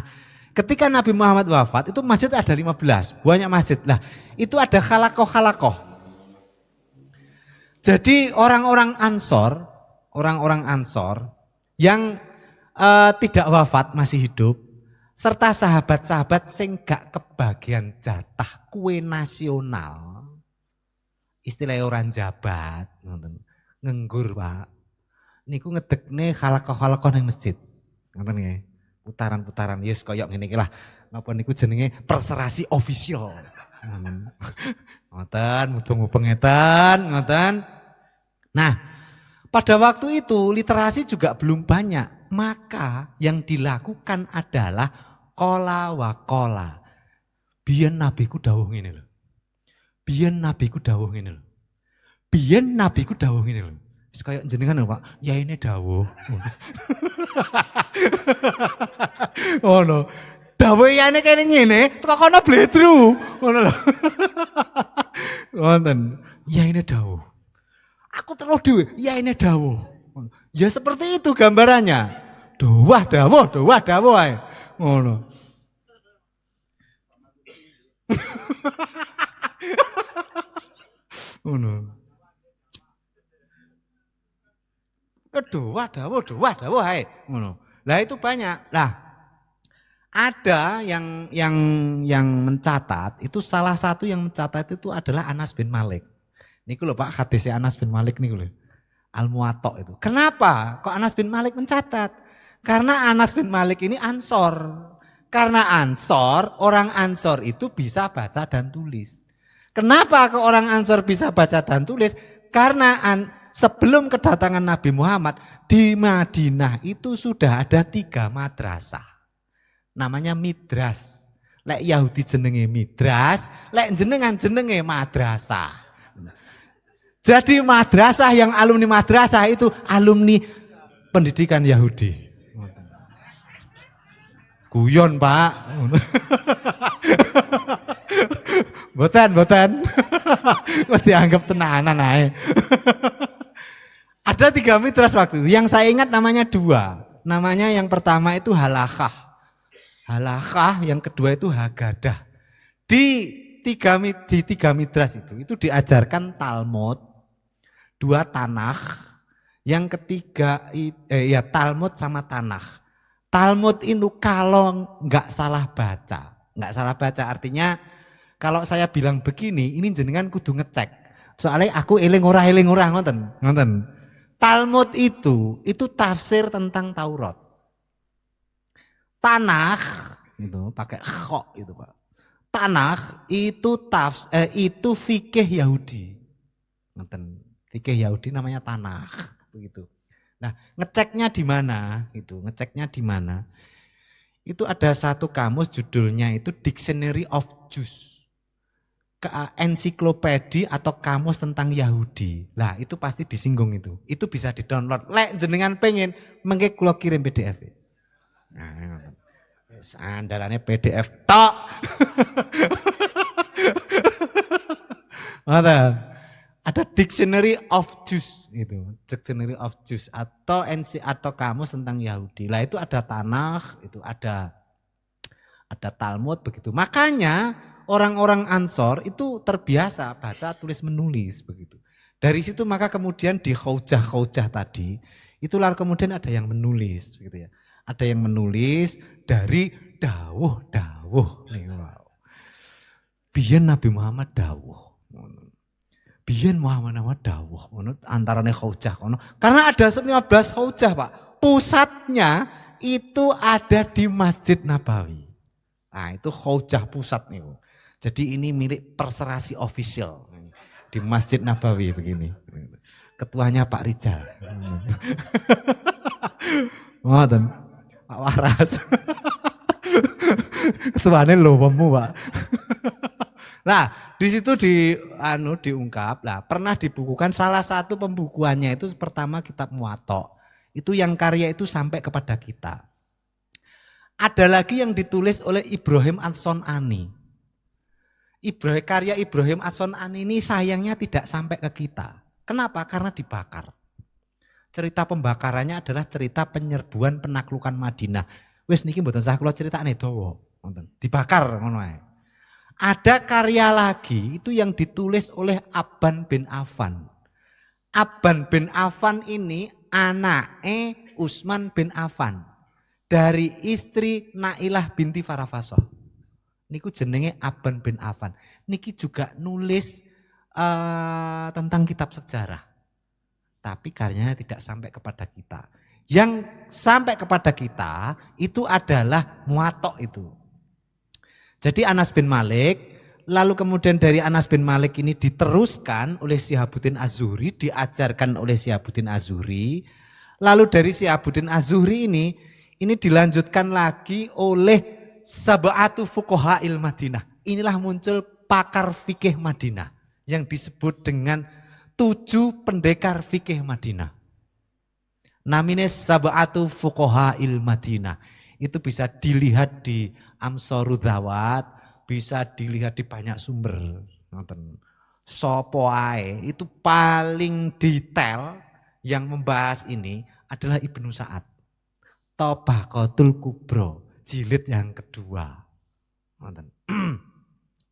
ketika Nabi Muhammad wafat, itu masjid ada 15, banyak masjid. Lah, itu ada khalakoh. Jadi orang-orang Ansor yang tidak wafat masih hidup serta sahabat-sahabat sing gak kebagian jatah kue nasional istilah orang jabat ngenggur Pak niku ngedekne khalakoh ning masjid ngoten nggih putaran-putaran yes koyok ngene iki lah napa niku jenenge perserasi official ngoten mubeng-mubeng ngoten. Nah, pada waktu itu literasi juga belum banyak. Maka yang dilakukan adalah kola wa kola. Biyen nabiku dawuh ngene lho. Biyen nabiku dawuh ngene lho. Wis kaya jenengan lho Pak, yaine dawuh. Oh no. Dawuh yaine kene ngene, teko kono bledru. Ngono lho. Wonten, yaine dawuh. Aku terus dhewe, yaine dawuh. Ya seperti itu gambarannya. Dawah ae. Ngono. Ngono. Dawuh ae. Ngono. Lah itu banyak. Lah ada yang mencatat, itu salah satu yang mencatat itu adalah Anas bin Malik. Niku lho Pak, hadisnya Anas bin Malik niku lho. Al-Muwatta itu. Kenapa kok Anas bin Malik mencatat? Karena Anas bin Malik ini Ansor. Karena Ansor, orang Ansor itu bisa baca dan tulis. Kenapa kok orang Ansor bisa baca dan tulis? Karena sebelum kedatangan Nabi Muhammad di Madinah itu sudah ada 3 madrasah. Namanya midras. Lek Yahudi jenenge midras, lek jenengan jenenge madrasah. Jadi madrasah yang alumni madrasah itu alumni pendidikan Yahudi. Guyon Pak. Boten. Kok dianggap tenanan ae. Ada 3 midras waktu itu. Yang saya ingat namanya 2. Namanya yang pertama itu halakah. Halakah, yang kedua itu hagadah. Di tiga midras itu diajarkan Talmud, 2 Tanakh, yang ketiga Talmud sama Tanakh. Talmud itu kalau nggak salah baca artinya kalau saya bilang begini, ini jenengan kudu ngecek. Soalnya aku eling ora ngoten. Talmud itu tafsir tentang Taurat. Tanakh itu pakai kho itu Pak. Tanakh itu itu fikih Yahudi. Ngoten. Fikih Yahudi namanya Tanakh begitu. Nah, ngeceknya di mana? Ngeceknya di mana? Itu ada satu kamus judulnya itu Dictionary of Jews. Ensiklopedi atau kamus tentang Yahudi. Lah, itu pasti disinggung itu. Itu bisa di-download. Lek jenengan pengen mengke kula kirim PDF. Nah, andalannya PDF tok. Ada Dictionary of Jews itu, Dictionary of Jews atau kamus tentang Yahudi. Lah itu ada Tanakh, itu ada Talmud begitu. Makanya orang-orang Ansor itu terbiasa baca tulis menulis begitu. Dari situ maka kemudian di khaujah tadi itu lalu kemudian ada yang menulis gitu ya. Ada yang menulis dari dawuh. Biyen Nabi Muhammad dawuh. Biyen Muhammad dawuh. Antarane khaujah kono. Karena ada 15 khaujah Pak. Pusatnya itu ada di Masjid Nabawi. Nah itu khaujah pusat nih. Jadi ini milik Perserasi Official. Di Masjid Nabawi begini. Ketuanya Pak Rijal. Ngoten. Pak Waras. Ketuanya lowemu Pak. Nah, di situ diungkap lah, pernah dibukukan salah satu pembukuannya itu pertama kitab Muwatta. Itu yang karya itu sampai kepada kita. Ada lagi yang ditulis oleh Ibrahim As-Son'ani. Karya Ibrahim As-Son'ani ini sayangnya tidak sampai ke kita. Kenapa? Karena dibakar. Cerita pembakarannya adalah cerita penyerbuan penaklukan Madinah. Wis niki mboten sah kula critakne dawa, ngoten. Dibakar ngono ae. Ada karya lagi itu yang ditulis oleh Abban bin Affan. Abban bin Affan ini anake Utsman bin Affan dari istri Nailah binti Farafasah. Niku jenenge Abban bin Affan. Niki juga nulis tentang kitab sejarah. Tapi karyanya tidak sampai kepada kita. Yang sampai kepada kita itu adalah Muwatta itu. Jadi Anas bin Malik, lalu kemudian dari Anas bin Malik ini diteruskan oleh Syihabuddin Az-Zuhri, diajarkan oleh Syihabuddin Az-Zuhri. Lalu dari Syihabuddin Az-Zuhri ini dilanjutkan lagi oleh Sab'atu Fuqaha'il Madinah. Inilah muncul pakar fikih Madinah yang disebut dengan 7 pendekar fikih Madinah. Namanya Sab'atu Fuqaha'il Madinah. Itu bisa dilihat di Amsarud Dawat, bisa dilihat di banyak sumber. Sopo ae itu paling detail yang membahas ini adalah Ibnu Sa'ad. Tabaqatul Kubra, jilid yang kedua.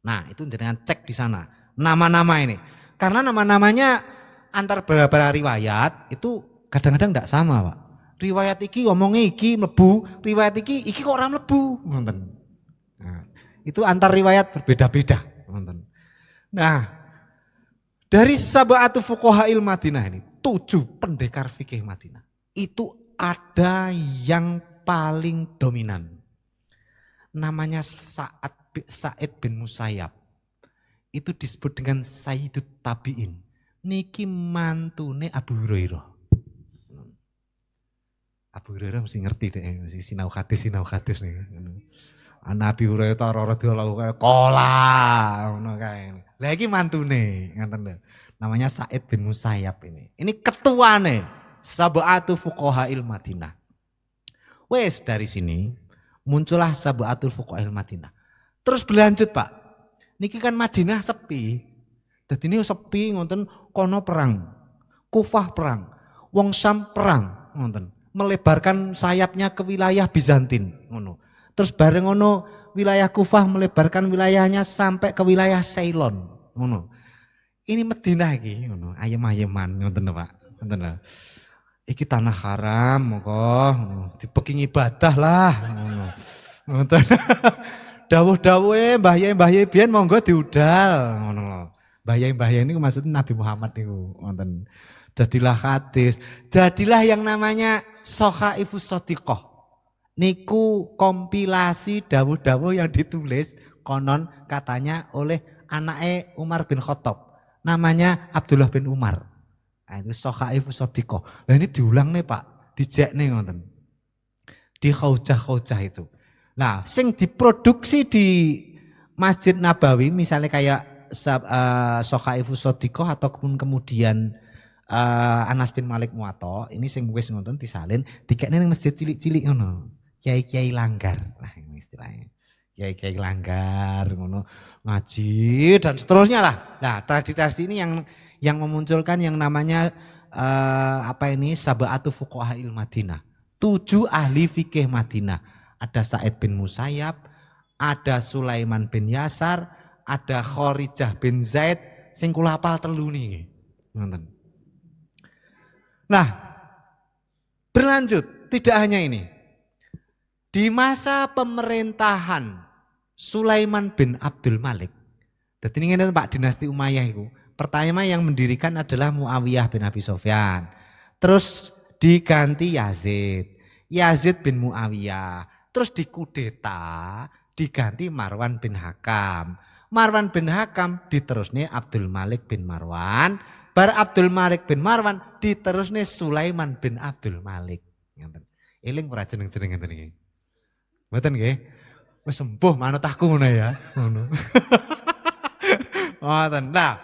Nah, itu jenengan cek di sana nama-nama ini. Karena nama-namanya antar beberapa riwayat itu kadang-kadang tidak sama, Pak. Riwayat iki ngomongnya iki mlebu, riwayat iki kok ora mlebu, ngoten. Nah, itu antar riwayat berbeda-beda, ngoten. Nah, dari sab'atu fuqaha'il Madinah ini, 7 pendekar fikih Madinah. Itu ada yang paling dominan. Namanya Sa'id bin Musayyab. Itu disebut dengan Sayyidut Tabi'in. Niki mantune Abu Hurairah. Abu Hurairah mesti ngerti deh, mesti sinau hadis nih. Nabi Hurairah itu radhiyallahu kola ngono kae. Lah iki mantune, ngoten lho. Namanya Sa'id bin Musayyab ini. Ini ketuane Sab'atu Fuqaha'il Madinah. Wes dari sini muncullah Sab'atul Fuqaha'il Madinah. Terus berlanjut, Pak. Niki kan Madinah sepi. Dadi ini sepi ngoten, kono perang. Kufah perang. Wong Syam perang ngoten. Melebarkan sayapnya ke wilayah Bizantin ngono. Terus bareng ngono wilayah Kufah melebarkan wilayahnya sampai ke wilayah Ceylon ngono. Ini Madinah iki ngono, ayem-ayeman ngoten Pak. Ngoten lho. Iki tanah haram kok, dipeking ibadah lah ngono. Ngoten. Dawuh-dawuhe mbahye biyen monggo diudal ngono lho. Mbahye niku maksudnya Nabi Muhammad niku ngoten. Jadilah hadis, jadilah yang namanya Shokhaifus Shodiqoh. Niku kompilasi dawuh-dawuh yang ditulis konon katanya oleh anaknya Umar bin Khattab. Namanya Abdullah bin Umar. Nah, itu Shokhaifus Shodiqoh. Nah ini diulang nih Pak, dijek nih ngoten. Di khaujah-khaujah itu. Nah, sing diproduksi di Masjid Nabawi misalnya kayak Shokhaifus Shodiqoh ataupun kemudian Anas bin Malik Muwatta ini sing wis ngonten disalin dikekne ning masjid cilik-cilik ngono. Kiai-kiai langgar. Nah, ini istilahnya. Kiai-kiai langgar ngono ngaji dan seterusnya lah. Nah, tradisi ini yang memunculkan yang namanya Sab'atu Fuqaha'il Madinah. 7 ahli fikih Madinah. Ada Sa'id bin Musayyab, ada Sulaiman bin Yasar, ada Khorijah bin Zaid sing kula hafal 3 niki. Ngoten. Nah, berlanjut, tidak hanya ini. Di masa pemerintahan Sulaiman bin Abdul Malik, jadi ini Pak dinasti Umayyah itu, pertama yang mendirikan adalah Muawiyah bin Abi Sufyan, terus diganti Yazid bin Muawiyah, terus dikudeta, diganti Marwan bin Hakam. Marwan bin Hakam diterusnya Abdul Malik bin Marwan. Bar Abdul Malik bin Marwan diterusne Sulaiman bin Abdul Malik. Ngoten. Eling ora jeneng-jeneng ngeten iki. Mboten nggih. Wis sembuh manut aku ngono ya. Ngono. Ngoten. Nah,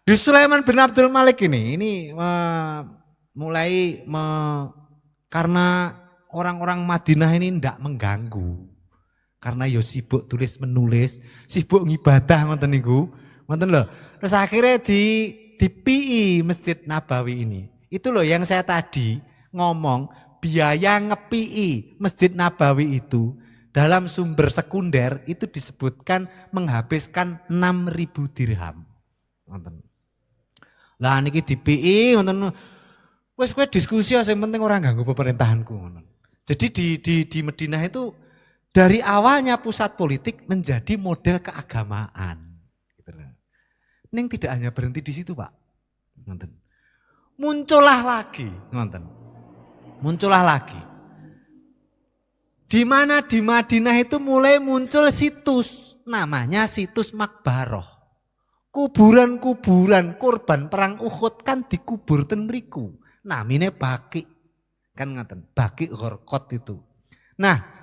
di Sulaiman bin Abdul Malik ini karena orang-orang Madinah ini ndak mengganggu. Karena yo sibuk tulis menulis, sibuk ngibadah ngoten niku. Ngoten lho. Terus akhirnya di PI Masjid Nabawi ini. Itu loh yang saya tadi ngomong biaya nge-PI Masjid Nabawi itu dalam sumber sekunder itu disebutkan menghabiskan 6.000 dirham. Lah niki di PI ngoten wis kowe diskusi sing penting ora ganggu pemerintahanku ngoten. Jadi di Madinah itu dari awalnya pusat politik menjadi model keagamaan. Ning tidak hanya berhenti di situ, Pak. Ngonten. Muncullah lagi, ngonten. Muncullah lagi. Di mana di Madinah itu mulai muncul situs, namanya situs Makbaroh. Kuburan-kuburan korban perang Uhud kan dikubur ten mriku. Namine Baqi. Kan ngoten, Baqi Gharqad itu. Nah,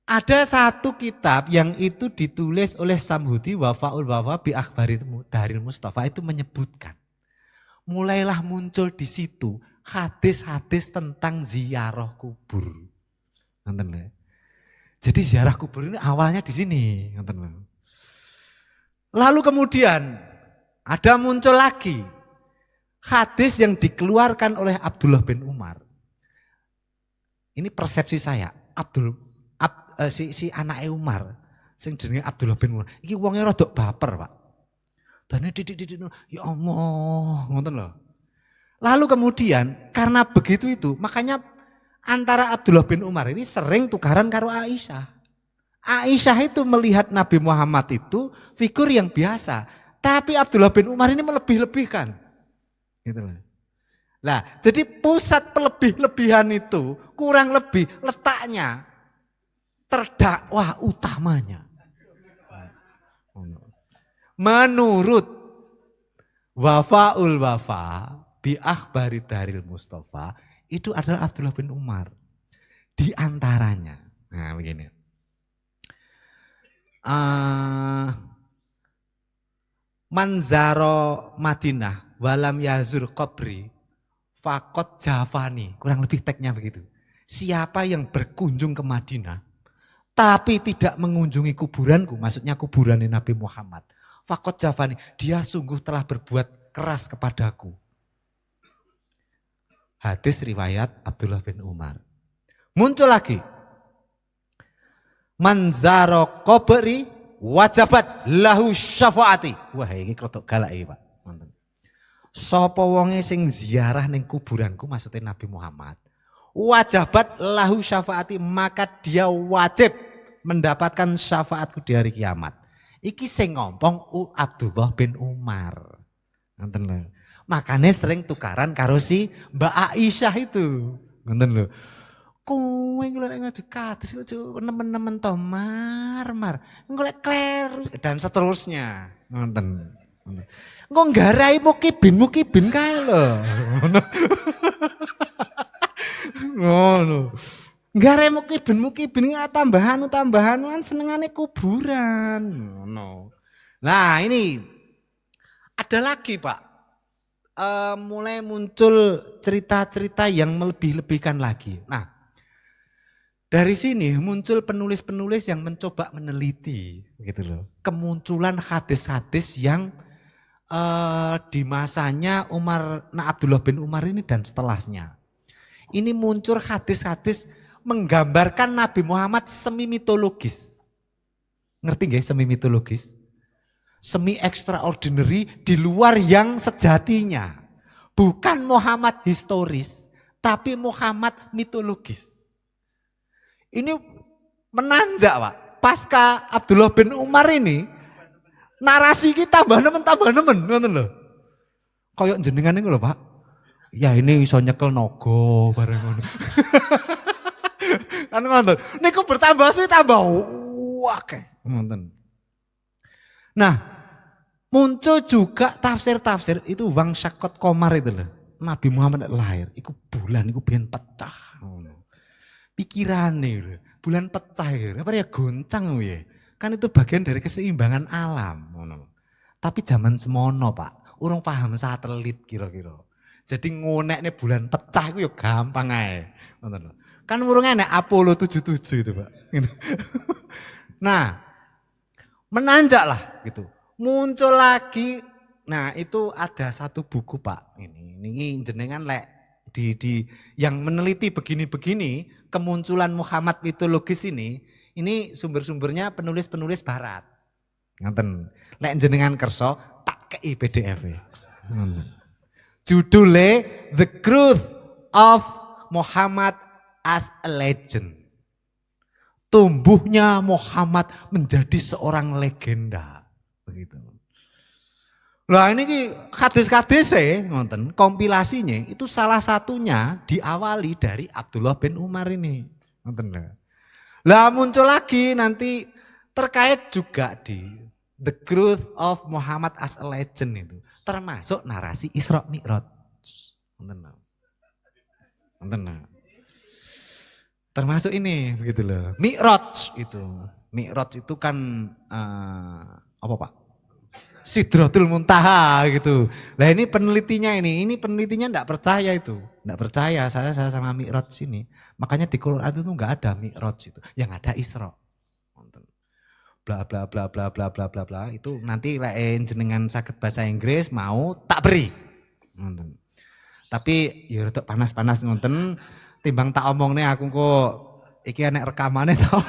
ada satu kitab yang itu ditulis oleh Samhudi Wafaul Wafa bi Akhbari Daril Mustafa itu menyebutkan. Mulailah muncul di situ hadis-hadis tentang ziarah kubur. Jadi ziarah kubur ini awalnya di sini. Lalu kemudian ada muncul lagi hadis yang dikeluarkan oleh Abdullah bin Umar. Ini persepsi saya, si anaknya Umar sing jenenge Abdullah bin Umar. Iki wonge rada baper, Pak. Dane didik-didik, ya Allah, ngoten lho. Lalu kemudian karena begitu itu, makanya antara Abdullah bin Umar ini sering tukaran karo Aisyah. Aisyah itu melihat Nabi Muhammad itu figur yang biasa, tapi Abdullah bin Umar ini melebih-lebihkan. Gitu loh. Nah, jadi pusat pelebih-lebihan itu kurang lebih letaknya terdakwah utamanya. Menurut Wafaul Wafa bi akhbari Daril Mustafa itu adalah Abdullah bin Umar. Di antaranya. Nah begini. Manzaro Madinah walam yazur qabri fakot jafani. Kurang lebih teksnya begitu. Siapa yang berkunjung ke Madinah tapi tidak mengunjungi kuburanku, maksudnya kuburan Nabi Muhammad. Fakot jafani, dia sungguh telah berbuat keras kepadaku. Hadis riwayat Abdullah bin Umar. Muncul lagi. Manzaro qabri wajabat lahu syafaati. Wah ini krotok galak Pak. Sapa wonge sing ziarah ning kuburanku, maksudnya Nabi Muhammad. Wajabat lahu syafaati, maka dia wajib mendapatkan syafaatku di hari kiamat. Iki sing ngomong Abdullah bin Umar. Ngoten lho. Makanya sering tukaran karo si Mbak Aisyah itu. Ngoten lho. Kowe golek ngajak kados nemen-nemen to mar. Golek kleru dan seterusnya. Ngoten. Engko nggarai mukibin kae lho. Ngono. Nggarai mukibin tambahan kan senengane kuburan. Ngono. Nah, ini ada lagi, Pak. Mulai muncul cerita-cerita yang melebih-lebihkan lagi. Nah, dari sini muncul penulis-penulis yang mencoba meneliti, gitu loh. Kemunculan hadis-hadis yang di masanya Abdullah bin Umar ini dan setelahnya. Ini muncul hadis-hadis menggambarkan Nabi Muhammad semi mitologis. Ngerti nggak semi mitologis? Semi extraordinary, di luar yang sejatinya. Bukan Muhammad historis, tapi Muhammad mitologis. Ini menanjak, Pak. Pasca Abdullah bin Umar ini, narasi kita tambah nemen, ngoten lho. Kayak jenengan niku lho, Pak. Ya ini iso nyekel naga bareng ngono. Kan ngoten. Niku bertambah sih tambah akeh. Ngoten. Nah, muncul juga tafsir-tafsir itu Wang Syakot Komar itu loh. Nabi Muhammad lahir, itu bulan itu biyen pecah. Pikirane lho, bulan pecah ya, apa ya goncang ya. Kan itu bagian dari keseimbangan alam. Tapi zaman semono, Pak, urung paham satelit kira-kira. Jadi ngonekne bulan pecah itu ya gampang ae. Kan urung enek Apollo 77 itu, Pak. Nah, menanjak lah gitu. Muncul lagi. Nah, itu ada satu buku, Pak. Ini jenengan lek di yang meneliti begini-begini kemunculan Muhammad mitologis ini sumber-sumbernya penulis-penulis barat. Ngoten. Lek jenengan kerso tak kei PDF-e. Judulnya The Growth of Muhammad as a Legend. Tumbuhnya Muhammad menjadi seorang legenda. Begitu. Lah ini hadis-hadis ngonten kompilasinya itu salah satunya diawali dari Abdullah bin Umar ini. Ngonten. Lah muncul lagi nanti terkait juga di The Growth of Muhammad as a Legend itu. Termasuk narasi Isra Mi'raj. Ngonten. Ngonten. Termasuk ini begitu loh. Mi'raj itu. Mi'raj itu kan apa Pak? Sidratul Muntaha gitu. Nah ini penelitinya ini penelitinya enggak percaya itu. Enggak percaya saya sama Mi'raj ini. Makanya di Quran itu enggak ada Mi'raj itu. Yang ada Isra. Bla bla bla bla bla bla bla bla. Itu nanti jenengan sakit bahasa Inggris mau tak beri. Nonton. Tapi ya rada panas-panas ngonten. Timbang tak omongne aku kok iki enek rekamane to.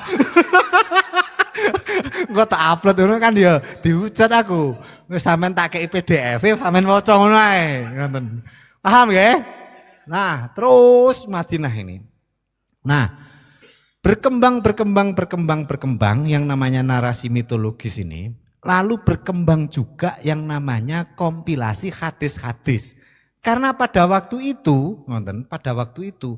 Engko tak upload ngono kan ya dihujat aku. Wis sampean tak kei PDF, sampean waca ngono ae, ngoten. Paham nggih? Nah, terus Madinah ini. Nah, berkembang yang namanya narasi mitologis ini, lalu berkembang juga yang namanya kompilasi hadis-hadis. Karena pada waktu itu, pada waktu itu